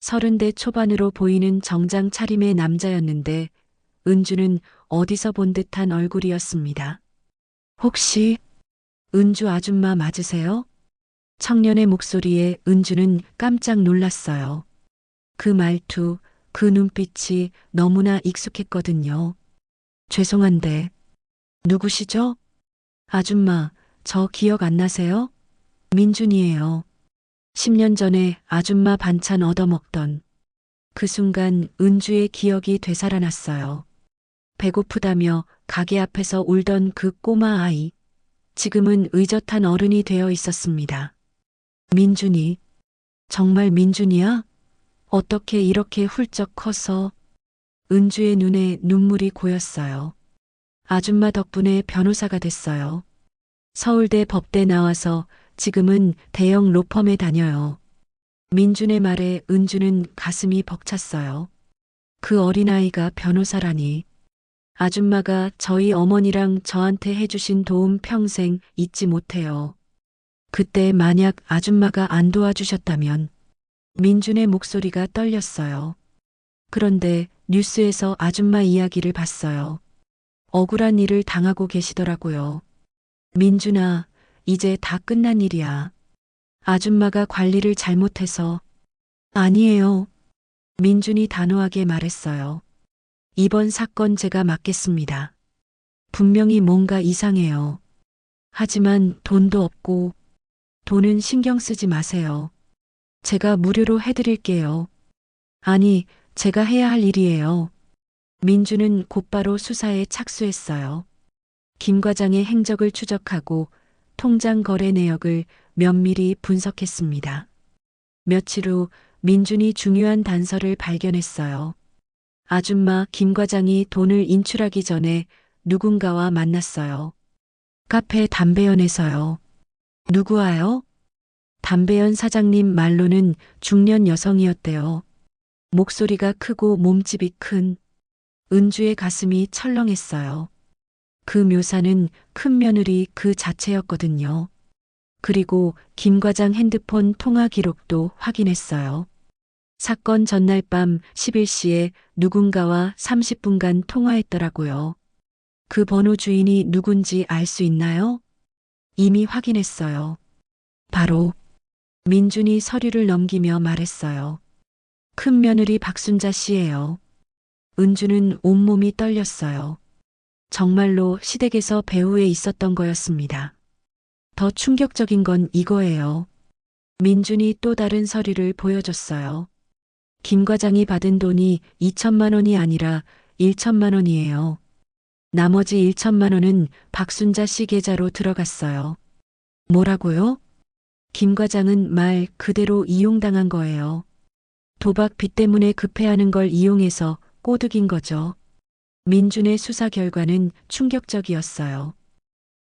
[SPEAKER 1] 30대 초반으로 보이는 정장 차림의 남자였는데 은주는 어디서 본 듯한 얼굴이었습니다. 혹시 은주 아줌마 맞으세요? 청년의 목소리에 은주는 깜짝 놀랐어요. 그 말투, 그 눈빛이 너무나 익숙했거든요. 죄송한데 누구시죠? 아줌마, 저 기억 안 나세요? 민준이에요. 10년 전에 아줌마 반찬 얻어먹던 그 순간 은주의 기억이 되살아났어요. 배고프다며 가게 앞에서 울던 그 꼬마 아이. 지금은 의젓한 어른이 되어 있었습니다. 민준이. 정말 민준이야? 어떻게 이렇게 훌쩍 커서. 은주의 눈에 눈물이 고였어요. 아줌마 덕분에 변호사가 됐어요. 서울대 법대 나와서 지금은 대형 로펌에 다녀요. 민준의 말에 은주는 가슴이 벅찼어요. 그 어린아이가 변호사라니. 아줌마가 저희 어머니랑 저한테 해주신 도움 평생 잊지 못해요. 그때 만약 아줌마가 안 도와주셨다면. 민준의 목소리가 떨렸어요. 그런데 뉴스에서 아줌마 이야기를 봤어요. 억울한 일을 당하고 계시더라고요. 민준아, 이제 다 끝난 일이야. 아줌마가 관리를 잘못해서. 아니에요. 민준이 단호하게 말했어요. 이번 사건 제가 맡겠습니다. 분명히 뭔가 이상해요. 하지만 돈도 없고, 돈은 신경 쓰지 마세요. 제가 무료로 해드릴게요. 아니, 제가 해야 할 일이에요. 민주는 곧바로 수사에 착수했어요. 김 과장의 행적을 추적하고 통장 거래 내역을 면밀히 분석했습니다. 며칠 후 민준이 중요한 단서를 발견했어요. 아줌마 김 과장이 돈을 인출하기 전에 누군가와 만났어요. 카페 담배연에서요. 누구와요? 담배연 사장님 말로는 중년 여성이었대요. 목소리가 크고 몸집이 큰. 은주의 가슴이 철렁했어요. 그 묘사는 큰 며느리 그 자체였거든요. 그리고 김 과장 핸드폰 통화 기록도 확인했어요. 사건 전날 밤 11시에 누군가와 30분간 통화했더라고요. 그 번호 주인이 누군지 알 수 있나요? 이미 확인했어요. 바로 민준이 서류를 넘기며 말했어요. 큰 며느리 박순자 씨예요. 은주는 온몸이 떨렸어요. 정말로 시댁에서 배후에 있었던 거였습니다. 더 충격적인 건 이거예요. 민준이 또 다른 서류를 보여줬어요. 김 과장이 받은 돈이 2천만 원이 아니라 1천만 원이에요. 나머지 1천만 원은 박순자 씨 계좌로 들어갔어요. 뭐라고요? 김 과장은 말 그대로 이용당한 거예요. 도박 빚 때문에 급해하는 걸 이용해서 꼬드긴 거죠. 민준의 수사 결과는 충격적이었어요.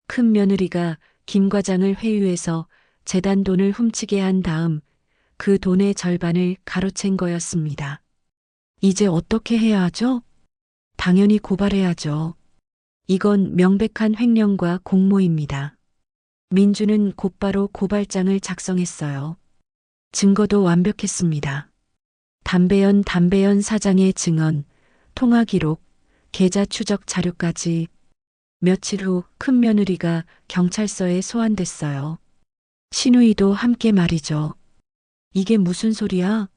[SPEAKER 1] 큰 며느리가 김 과장을 회유해서 재단 돈을 훔치게 한 다음 그 돈의 절반을 가로챈 거였습니다. 이제 어떻게 해야 하죠? 당연히 고발해야죠. 이건 명백한 횡령과 공모입니다. 민주는 곧바로 고발장을 작성했어요. 증거도 완벽했습니다. 담배연 사장의 증언, 통화 기록, 계좌 추적 자료까지. 며칠 후 큰 며느리가 경찰서에 소환됐어요. 신우이도 함께 말이죠. 이게 무슨 소리야?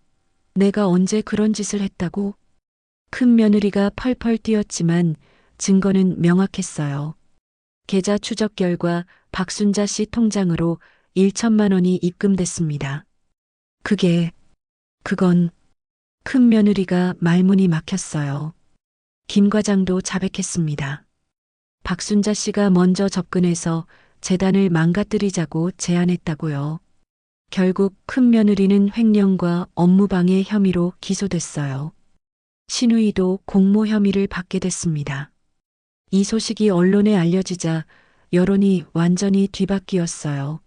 [SPEAKER 1] 내가 언제 그런 짓을 했다고? 큰 며느리가 펄펄 뛰었지만 증거는 명확했어요. 계좌 추적 결과 박순자 씨 통장으로 1천만 원이 입금됐습니다. 그건 큰 며느리가 말문이 막혔어요. 김 과장도 자백했습니다. 박순자 씨가 먼저 접근해서 재단을 망가뜨리자고 제안했다고요. 결국 큰 며느리는 횡령과 업무방해 혐의로 기소됐어요. 신우이도 공모 혐의를 받게 됐습니다. 이 소식이 언론에 알려지자 여론이 완전히 뒤바뀌었어요.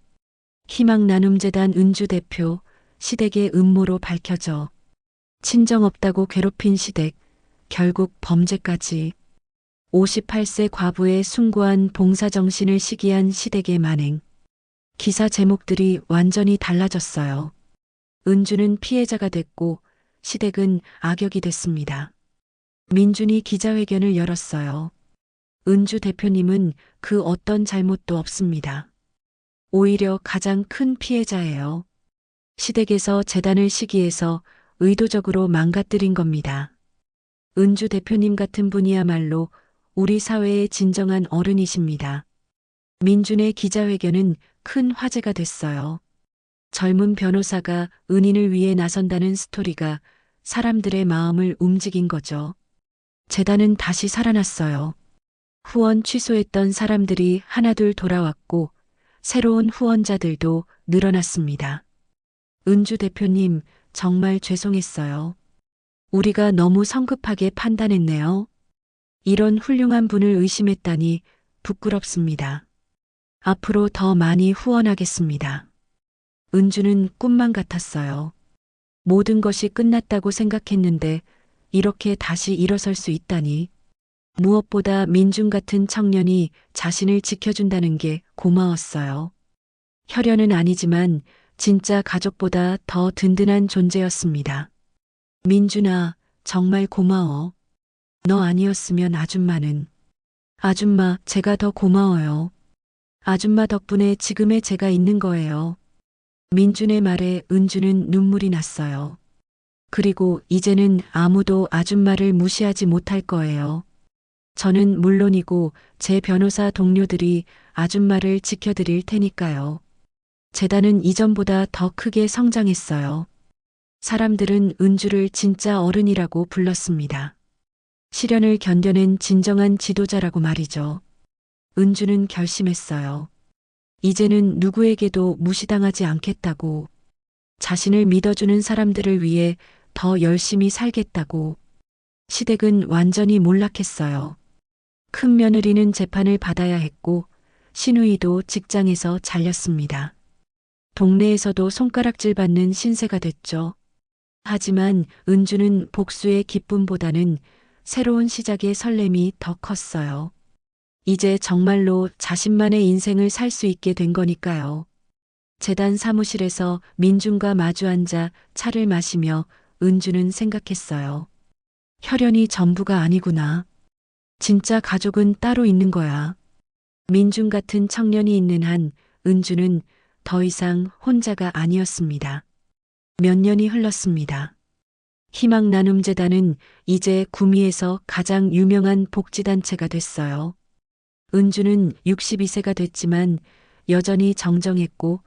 [SPEAKER 1] 희망나눔재단 은주 대표, 시댁의 음모로 밝혀져 친정 없다고 괴롭힌 시댁, 결국 범죄까지. 58세 과부의 숭고한 봉사정신을 시기한 시댁의 만행. 기사 제목들이 완전히 달라졌어요. 은주는 피해자가 됐고 시댁은 악역이 됐습니다. 민준이 기자회견을 열었어요. 은주 대표님은 그 어떤 잘못도 없습니다. 오히려 가장 큰 피해자예요. 시댁에서 재단을 시기해서 의도적으로 망가뜨린 겁니다. 은주 대표님 같은 분이야말로 우리 사회의 진정한 어른이십니다. 민준의 기자회견은 큰 화제가 됐어요. 젊은 변호사가 은인을 위해 나선다는 스토리가 사람들의 마음을 움직인 거죠. 재단은 다시 살아났어요. 후원 취소했던 사람들이 하나둘 돌아왔고 새로운 후원자들도 늘어났습니다. 은주 대표님, 정말 죄송했어요. 우리가 너무 성급하게 판단했네요. 이런 훌륭한 분을 의심했다니 부끄럽습니다. 앞으로 더 많이 후원하겠습니다. 은주는 꿈만 같았어요. 모든 것이 끝났다고 생각했는데 이렇게 다시 일어설 수 있다니. 무엇보다 민준 같은 청년이 자신을 지켜준다는 게 고마웠어요. 혈연은 아니지만 진짜 가족보다 더 든든한 존재였습니다. 민준아, 정말 고마워. 너 아니었으면 아줌마는. 아줌마, 제가 더 고마워요. 아줌마 덕분에 지금의 제가 있는 거예요. 민준의 말에 은주는 눈물이 났어요. 그리고 이제는 아무도 아줌마를 무시하지 못할 거예요. 저는 물론이고 제 변호사 동료들이 아줌마를 지켜드릴 테니까요. 재단은 이전보다 더 크게 성장했어요. 사람들은 은주를 진짜 어른이라고 불렀습니다. 시련을 견뎌낸 진정한 지도자라고 말이죠. 은주는 결심했어요. 이제는 누구에게도 무시당하지 않겠다고, 자신을 믿어주는 사람들을 위해 더 열심히 살겠다고. 시댁은 완전히 몰락했어요. 큰 며느리는 재판을 받아야 했고, 시누이도 직장에서 잘렸습니다. 동네에서도 손가락질 받는 신세가 됐죠. 하지만 은주는 복수의 기쁨보다는 새로운 시작의 설렘이 더 컸어요. 이제 정말로 자신만의 인생을 살 수 있게 된 거니까요. 재단 사무실에서 민준과 마주 앉아 차를 마시며 은주는 생각했어요. 혈연이 전부가 아니구나. 진짜 가족은 따로 있는 거야. 민준 같은 청년이 있는 한 은주는 더 이상 혼자가 아니었습니다. 몇 년이 흘렀습니다. 희망나눔재단은 이제 구미에서 가장 유명한 복지단체가 됐어요. 은주는 62세가 됐지만 여전히 정정했고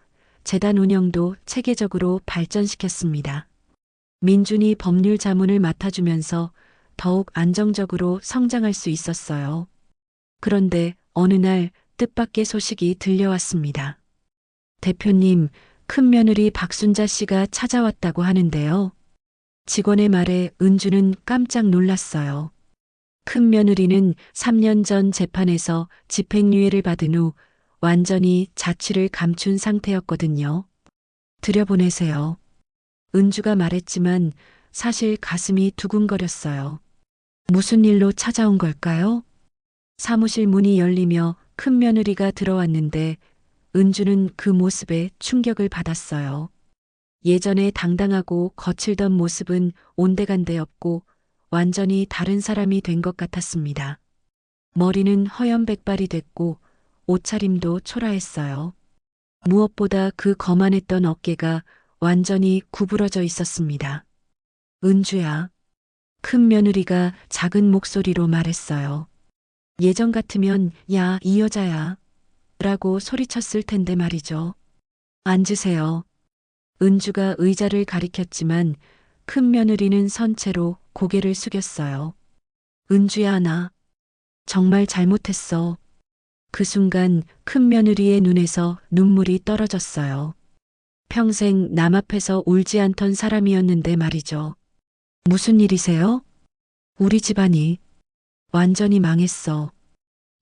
[SPEAKER 1] 재단 운영도 체계적으로 발전시켰습니다. 민준이 법률 자문을 맡아주면서 더욱 안정적으로 성장할 수 있었어요. 그런데 어느 날 뜻밖의 소식이 들려왔습니다. 대표님, 큰며느리 박순자 씨가 찾아왔다고 하는데요. 직원의 말에 은주는 깜짝 놀랐어요. 큰며느리는 3년 전 재판에서 집행유예를 받은 후 완전히 자취를 감춘 상태였거든요. 들여보내세요. 은주가 말했지만 사실 가슴이 두근거렸어요. 무슨 일로 찾아온 걸까요? 사무실 문이 열리며 큰며느리가 들어왔는데 은주는 그 모습에 충격을 받았어요. 예전에 당당하고 거칠던 모습은 온데간데 없고 완전히 다른 사람이 된 것 같았습니다. 머리는 허연백발이 됐고 옷차림도 초라했어요. 무엇보다 그 거만했던 어깨가 완전히 구부러져 있었습니다. 은주야. 큰 며느리가 작은 목소리로 말했어요. 예전 같으면 야, 이 여자야 라고 소리쳤을 텐데 말이죠. 앉으세요. 은주가 의자를 가리켰지만 큰 며느리는 선체로 고개를 숙였어요. 은주야, 나 정말 잘못했어. 그 순간 큰 며느리의 눈에서 눈물이 떨어졌어요. 평생 남 앞에서 울지 않던 사람이었는데 말이죠. 무슨 일이세요? 우리 집안이 완전히 망했어.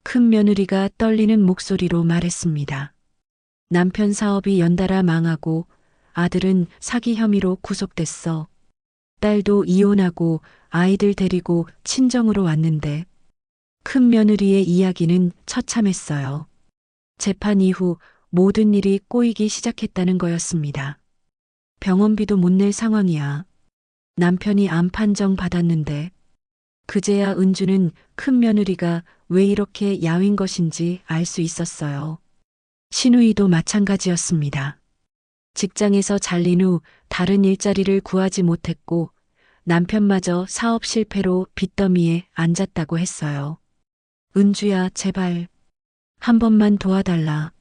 [SPEAKER 1] 큰 며느리가 떨리는 목소리로 말했습니다. 남편 사업이 연달아 망하고 아들은 사기 혐의로 구속됐어. 딸도 이혼하고 아이들 데리고 친정으로 왔는데 큰 며느리의 이야기는 처참했어요. 재판 이후 모든 일이 꼬이기 시작했다는 거였습니다. 병원비도 못 낼 상황이야. 남편이 암 판정 받았는데 그제야 은주는 큰 며느리가 왜 이렇게 야윈 것인지 알 수 있었어요. 시누이도 마찬가지였습니다. 직장에서 잘린 후 다른 일자리를 구하지 못했고 남편마저 사업 실패로 빚더미에 앉았다고 했어요. 은주야, 제발 한 번만 도와달라.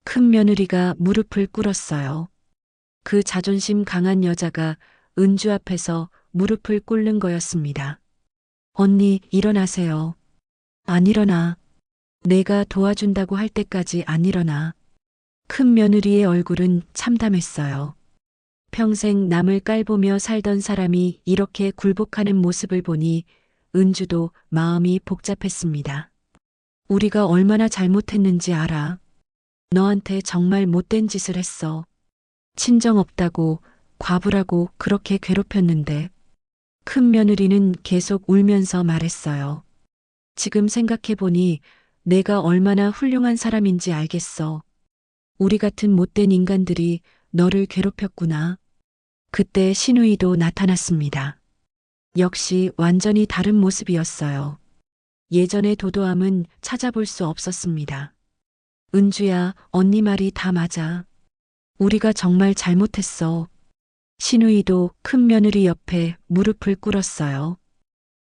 [SPEAKER 1] 큰 며느리가 무릎을 꿇었어요. 그 자존심 강한 여자가 은주 앞에서 무릎을 꿇는 거였습니다. 언니, 일어나세요. 안 일어나. 내가 도와준다고 할 때까지 안 일어나. 큰 며느리의 얼굴은 참담했어요. 평생 남을 깔보며 살던 사람이 이렇게 굴복하는 모습을 보니 은주도 마음이 복잡했습니다. 우리가 얼마나 잘못했는지 알아. 너한테 정말 못된 짓을 했어. 친정 없다고 과부라고 그렇게 괴롭혔는데. 큰 며느리는 계속 울면서 말했어요. 지금 생각해보니 내가 얼마나 훌륭한 사람인지 알겠어. 우리 같은 못된 인간들이 너를 괴롭혔구나. 그때 시누이도 나타났습니다. 역시 완전히 다른 모습이었어요. 예전의 도도함은 찾아볼 수 없었습니다. 은주야, 언니 말이 다 맞아. 우리가 정말 잘못했어. 신우이도 큰 며느리 옆에 무릎을 꿇었어요.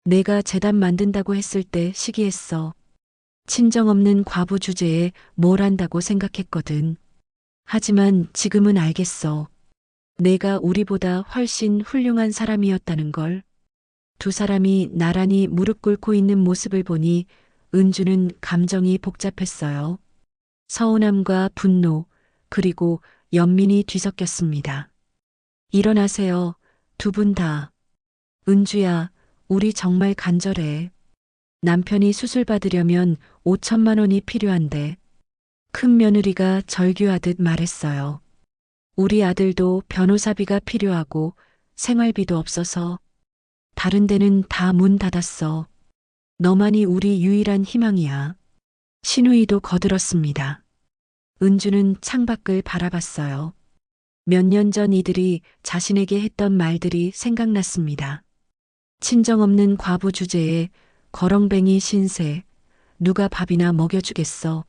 [SPEAKER 1] 내가 재단 만든다고 했을 때 시기했어. 친정 없는 과부 주제에 뭘 한다고 생각했거든. 하지만 지금은 알겠어. 내가 우리보다 훨씬 훌륭한 사람이었다는 걸. 두 사람이 나란히 무릎 꿇고 있는 모습을 보니 은주는 감정이 복잡했어요. 서운함과 분노, 그리고 연민이 뒤섞였습니다. 일어나세요. 두 분 다. 은주야, 우리 정말 간절해. 남편이 수술 받으려면 5천만 원이 필요한데. 큰 며느리가 절규하듯 말했어요. 우리 아들도 변호사비가 필요하고 생활비도 없어서 다른 데는 다 문 닫았어. 너만이 우리 유일한 희망이야. 신우이도 거들었습니다. 은주는 창밖을 바라봤어요. 몇 년 전 이들이 자신에게 했던 말들이 생각났습니다. 친정 없는 과부 주제에 거렁뱅이 신세, 누가 밥이나 먹여주겠어.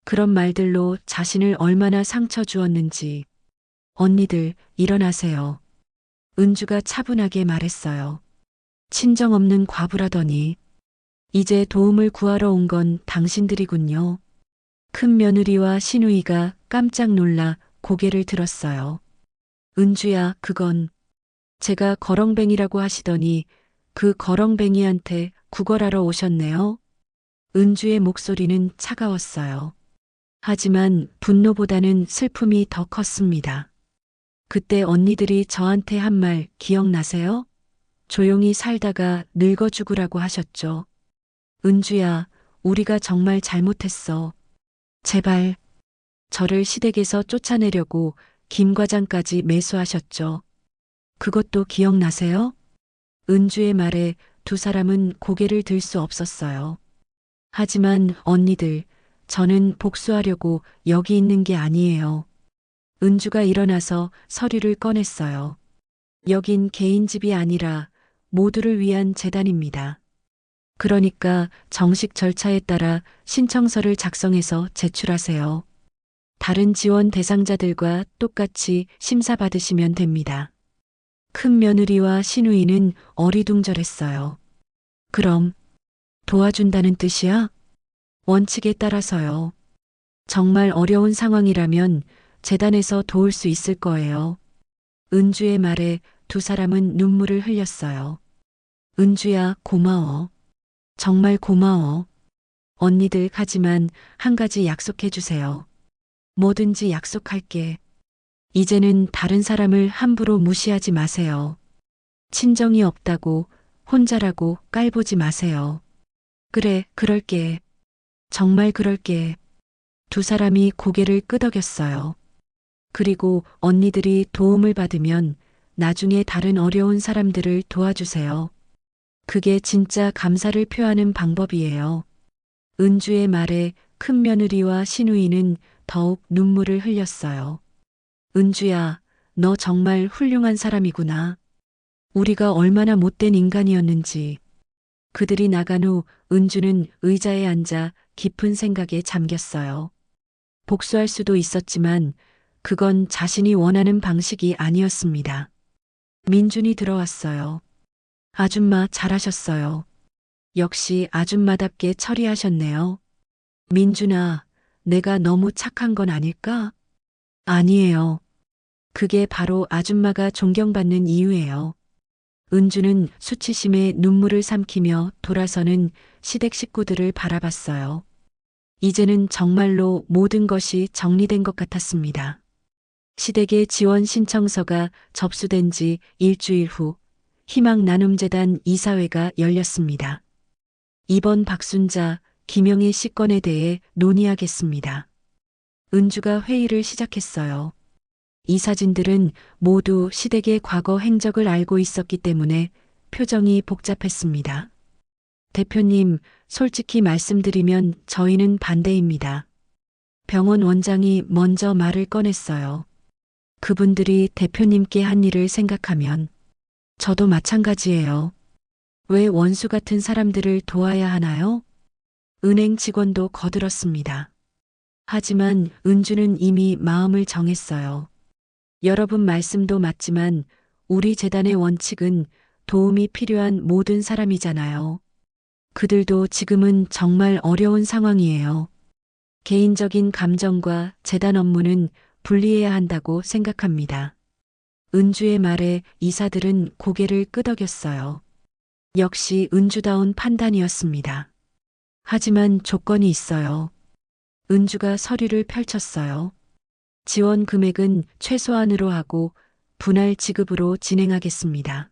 [SPEAKER 1] 그런 말들로 자신을 얼마나 상처 주었는지. 언니들, 일어나세요. 은주가 차분하게 말했어요. 친정 없는 과부라더니 이제 도움을 구하러 온 건 당신들이군요. 큰 며느리와 신우이가 깜짝 놀라 고개를 들었어요. 은주야, 그건 제가 거렁뱅이라고 하시더니 그 거렁뱅이한테 구걸하러 오셨네요. 은주의 목소리는 차가웠어요. 하지만 분노보다는 슬픔이 더 컸습니다. 그때 언니들이 저한테 한 말 기억나세요? 조용히 살다가 늙어 죽으라고 하셨죠. 은주야, 우리가 정말 잘못했어. 제발. 저를 시댁에서 쫓아내려고 김 과장까지 매수하셨죠. 그것도 기억나세요? 은주의 말에 두 사람은 고개를 들 수 없었어요. 하지만 언니들, 저는 복수하려고 여기 있는 게 아니에요. 은주가 일어나서 서류를 꺼냈어요. 여긴 개인 집이 아니라 모두를 위한 재단입니다. 그러니까 정식 절차에 따라 신청서를 작성해서 제출하세요. 다른 지원 대상자들과 똑같이 심사받으시면 됩니다. 큰 며느리와 신우이는 어리둥절했어요. 그럼 도와준다는 뜻이야? 원칙에 따라서요. 정말 어려운 상황이라면 재단에서 도울 수 있을 거예요. 은주의 말에 두 사람은 눈물을 흘렸어요. 은주야, 고마워. 정말 고마워. 언니들, 하지만 한 가지 약속해 주세요. 뭐든지 약속할게. 이제는 다른 사람을 함부로 무시하지 마세요. 친정이 없다고, 혼자라고 깔보지 마세요. 그래, 그럴게. 정말 그럴게. 두 사람이 고개를 끄덕였어요. 그리고 언니들이 도움을 받으면 나중에 다른 어려운 사람들을 도와주세요. 그게 진짜 감사를 표하는 방법이에요. 은주의 말에 큰 며느리와 신우이는 더욱 눈물을 흘렸어요. 은주야, 너 정말 훌륭한 사람이구나. 우리가 얼마나 못된 인간이었는지. 그들이 나간 후 은주는 의자에 앉아 깊은 생각에 잠겼어요. 복수할 수도 있었지만 그건 자신이 원하는 방식이 아니었습니다. 민준이 들어왔어요. 아줌마, 잘하셨어요. 역시 아줌마답게 처리하셨네요. 민준아, 내가 너무 착한 건 아닐까? 아니에요. 그게 바로 아줌마가 존경받는 이유예요. 은주는 수치심에 눈물을 삼키며 돌아서는 시댁 식구들을 바라봤어요. 이제는 정말로 모든 것이 정리된 것 같았습니다. 시댁의 지원 신청서가 접수된 지 일주일 후 희망나눔재단 이사회가 열렸습니다. 이번 박순자, 김영희 씨 건에 대해 논의하겠습니다. 은주가 회의를 시작했어요. 이 사진들은 모두 시댁의 과거 행적을 알고 있었기 때문에 표정이 복잡했습니다. 대표님, 솔직히 말씀드리면 저희는 반대입니다. 병원 원장이 먼저 말을 꺼냈어요. 그분들이 대표님께 한 일을 생각하면 저도 마찬가지예요. 왜 원수 같은 사람들을 도와야 하나요? 은행 직원도 거들었습니다. 하지만 은주는 이미 마음을 정했어요. 여러분 말씀도 맞지만 우리 재단의 원칙은 도움이 필요한 모든 사람이잖아요. 그들도 지금은 정말 어려운 상황이에요. 개인적인 감정과 재단 업무는 분리해야 한다고 생각합니다. 은주의 말에 이사들은 고개를 끄덕였어요. 역시 은주다운 판단이었습니다. 하지만 조건이 있어요. 은주가 서류를 펼쳤어요. 지원 금액은 최소한으로 하고 분할 지급으로 진행하겠습니다.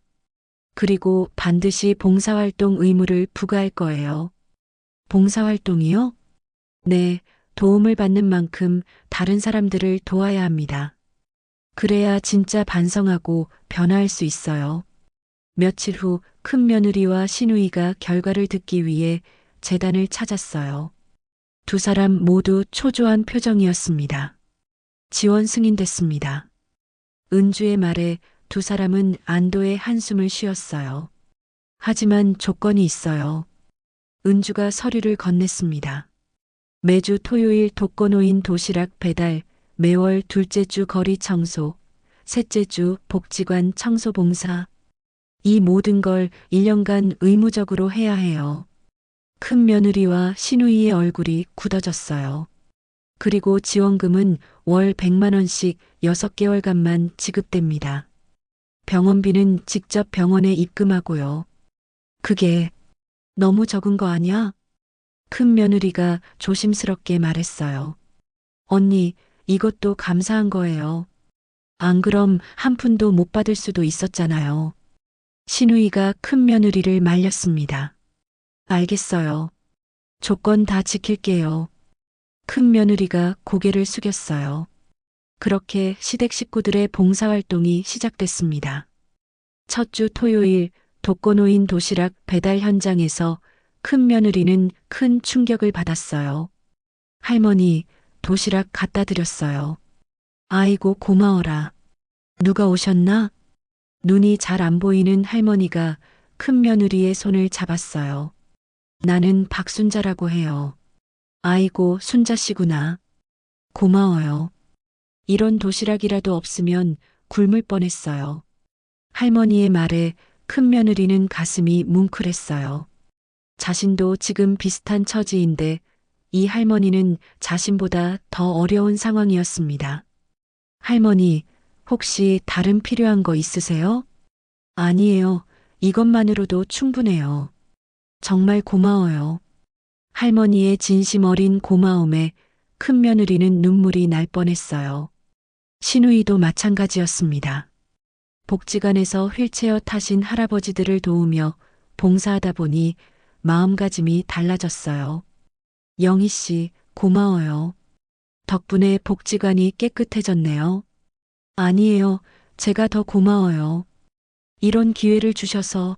[SPEAKER 1] 그리고 반드시 봉사활동 의무를 부과할 거예요. 봉사활동이요? 네, 도움을 받는 만큼 다른 사람들을 도와야 합니다. 그래야 진짜 반성하고 변화할 수 있어요. 며칠 후 큰며느리와 시누이가 결과를 듣기 위해 재단을 찾았어요. 두 사람 모두 초조한 표정이었습니다. 지원 승인됐습니다. 은주의 말에 두 사람은 안도의 한숨을 쉬었어요. 하지만 조건이 있어요. 은주가 서류를 건넸습니다. 매주 토요일 독거노인 도시락 배달, 매월 둘째 주 거리 청소, 셋째 주 복지관 청소 봉사. 이 모든 걸 1년간 의무적으로 해야 해요. 큰 며느리와 시누이의 얼굴이 굳어졌어요. 그리고 지원금은 월 100만 원씩 6개월간만 지급됩니다. 병원비는 직접 병원에 입금하고요. 그게 너무 적은 거 아니야? 큰 며느리가 조심스럽게 말했어요. 언니, 이것도 감사한 거예요. 안 그럼 한 푼도 못 받을 수도 있었잖아요. 시누이가 큰 며느리를 말렸습니다. 알겠어요. 조건 다 지킬게요. 큰 며느리가 고개를 숙였어요. 그렇게 시댁 식구들의 봉사활동이 시작됐습니다. 첫 주 토요일 독거노인 도시락 배달 현장에서 큰 며느리는 큰 충격을 받았어요. 할머니, 도시락 갖다 드렸어요. 아이고 고마워라. 누가 오셨나? 눈이 잘 안 보이는 할머니가 큰 며느리의 손을 잡았어요. 나는 박순자라고 해요. 아이고 순자씨구나. 고마워요. 이런 도시락이라도 없으면 굶을 뻔했어요. 할머니의 말에 큰 며느리는 가슴이 뭉클했어요. 자신도 지금 비슷한 처지인데 이 할머니는 자신보다 더 어려운 상황이었습니다. 할머니, 혹시 다른 필요한 거 있으세요? 아니에요. 이것만으로도 충분해요. 정말 고마워요. 할머니의 진심 어린 고마움에 큰 며느리는 눈물이 날 뻔했어요. 시누이도 마찬가지였습니다. 복지관에서 휠체어 타신 할아버지들을 도우며 봉사하다 보니 마음가짐이 달라졌어요. 영희 씨, 고마워요. 덕분에 복지관이 깨끗해졌네요. 아니에요. 제가 더 고마워요. 이런 기회를 주셔서.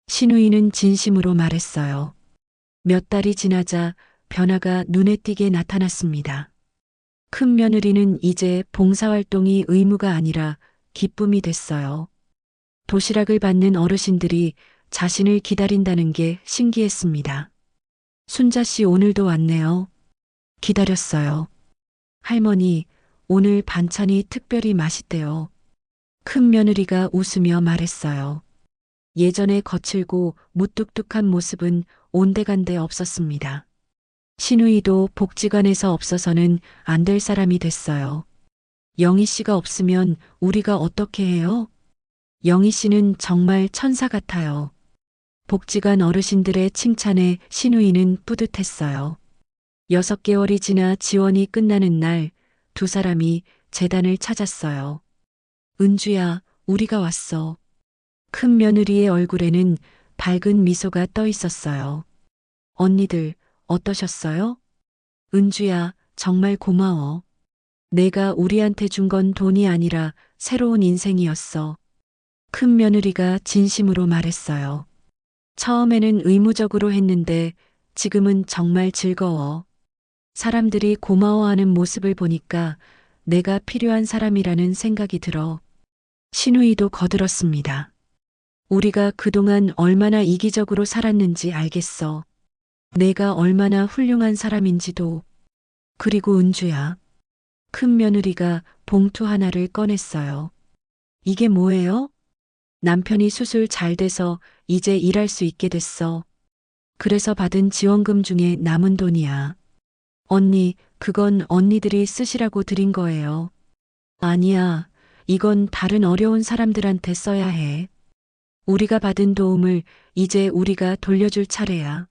[SPEAKER 1] 시누이는 진심으로 말했어요. 몇 달이 지나자 변화가 눈에 띄게 나타났습니다. 큰 며느리는 이제 봉사활동이 의무가 아니라 기쁨이 됐어요. 도시락을 받는 어르신들이 자신을 기다린다는 게 신기했습니다. 순자 씨 오늘도 왔네요. 기다렸어요. 할머니, 오늘 반찬이 특별히 맛있대요. 큰 며느리가 웃으며 말했어요. 예전에 거칠고 무뚝뚝한 모습은 온데간데 없었습니다. 시누이도 복지관에서 없어서는 안 될 사람이 됐어요. 영희 씨가 없으면 우리가 어떻게 해요? 영희 씨는 정말 천사 같아요. 복지관 어르신들의 칭찬에 시누이는 뿌듯했어요. 6개월이 지나 지원이 끝나는 날 두 사람이 재단을 찾았어요. 은주야, 우리가 왔어. 큰 며느리의 얼굴에는 밝은 미소가 떠 있었어요. 언니들, 어떠셨어요? 은주야, 정말 고마워. 내가 우리한테 준 건 돈이 아니라 새로운 인생이었어. 큰 며느리가 진심으로 말했어요. 처음에는 의무적으로 했는데 지금은 정말 즐거워. 사람들이 고마워하는 모습을 보니까 내가 필요한 사람이라는 생각이 들어. 시누이도 거들었습니다. 우리가 그동안 얼마나 이기적으로 살았는지 알겠어. 내가 얼마나 훌륭한 사람인지도. 그리고 은주야. 큰 며느리가 봉투 하나를 꺼냈어요. 이게 뭐예요? 남편이 수술 잘 돼서 이제 일할 수 있게 됐어. 그래서 받은 지원금 중에 남은 돈이야. 언니, 그건 언니들이 쓰시라고 드린 거예요. 아니야. 이건 다른 어려운 사람들한테 써야 해. 우리가 받은 도움을 이제 우리가 돌려줄 차례야.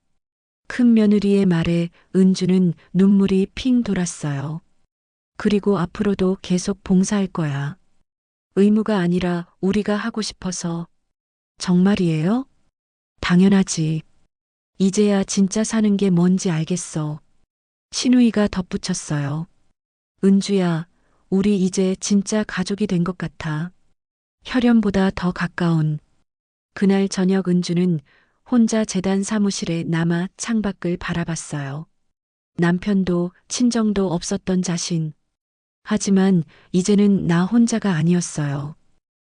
[SPEAKER 1] 큰 며느리의 말에 은주는 눈물이 핑 돌았어요. 그리고 앞으로도 계속 봉사할 거야. 의무가 아니라 우리가 하고 싶어서. 정말이에요? 당연하지. 이제야 진짜 사는 게 뭔지 알겠어. 신우이가 덧붙였어요. 은주야, 우리 이제 진짜 가족이 된 것 같아. 혈연보다 더 가까운. 그날 저녁 은주는 혼자 재단 사무실에 남아 창밖을 바라봤어요. 남편도 친정도 없었던 자신. 하지만 이제는 나 혼자가 아니었어요.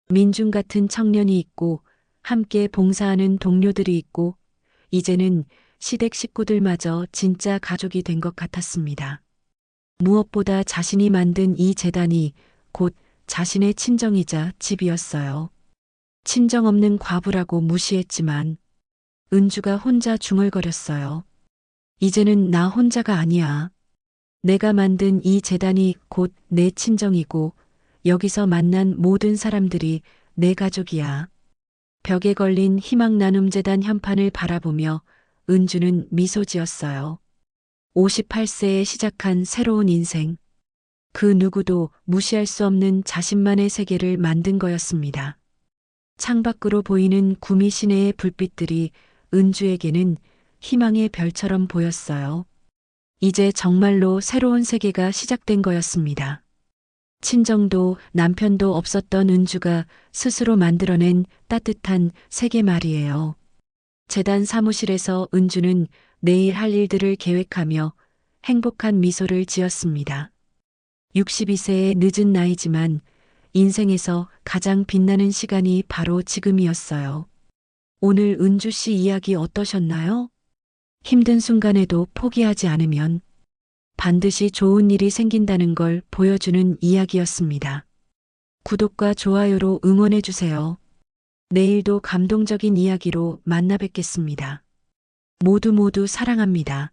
[SPEAKER 1] 민중 같은 청년이 있고 함께 봉사하는 동료들이 있고 이제는 시댁 식구들마저 진짜 가족이 된 것 같았습니다. 무엇보다 자신이 만든 이 재단이 곧 자신의 친정이자 집이었어요. 친정 없는 과부라고 무시했지만 은주가 혼자 중얼거렸어요. 이제는 나 혼자가 아니야. 내가 만든 이 재단이 곧 내 친정이고 여기서 만난 모든 사람들이 내 가족이야. 벽에 걸린 희망나눔재단 현판을 바라보며 은주는 미소 지었어요. 58세에 시작한 새로운 인생. 그 누구도 무시할 수 없는 자신만의 세계를 만든 거였습니다. 창밖으로 보이는 구미 시내의 불빛들이 은주에게는 희망의 별처럼 보였어요. 이제 정말로 새로운 세계가 시작된 거였습니다. 친정도 남편도 없었던 은주가 스스로 만들어낸 따뜻한 세계 말이에요. 재단 사무실에서 은주는 내일 할 일들을 계획하며 행복한 미소를 지었습니다. 62세의 늦은 나이지만 인생에서 가장 빛나는 시간이 바로 지금이었어요. 오늘 은주 씨 이야기 어떠셨나요? 힘든 순간에도 포기하지 않으면 반드시 좋은 일이 생긴다는 걸 보여주는 이야기였습니다. 구독과 좋아요로 응원해주세요. 내일도 감동적인 이야기로 만나 뵙겠습니다. 모두 사랑합니다.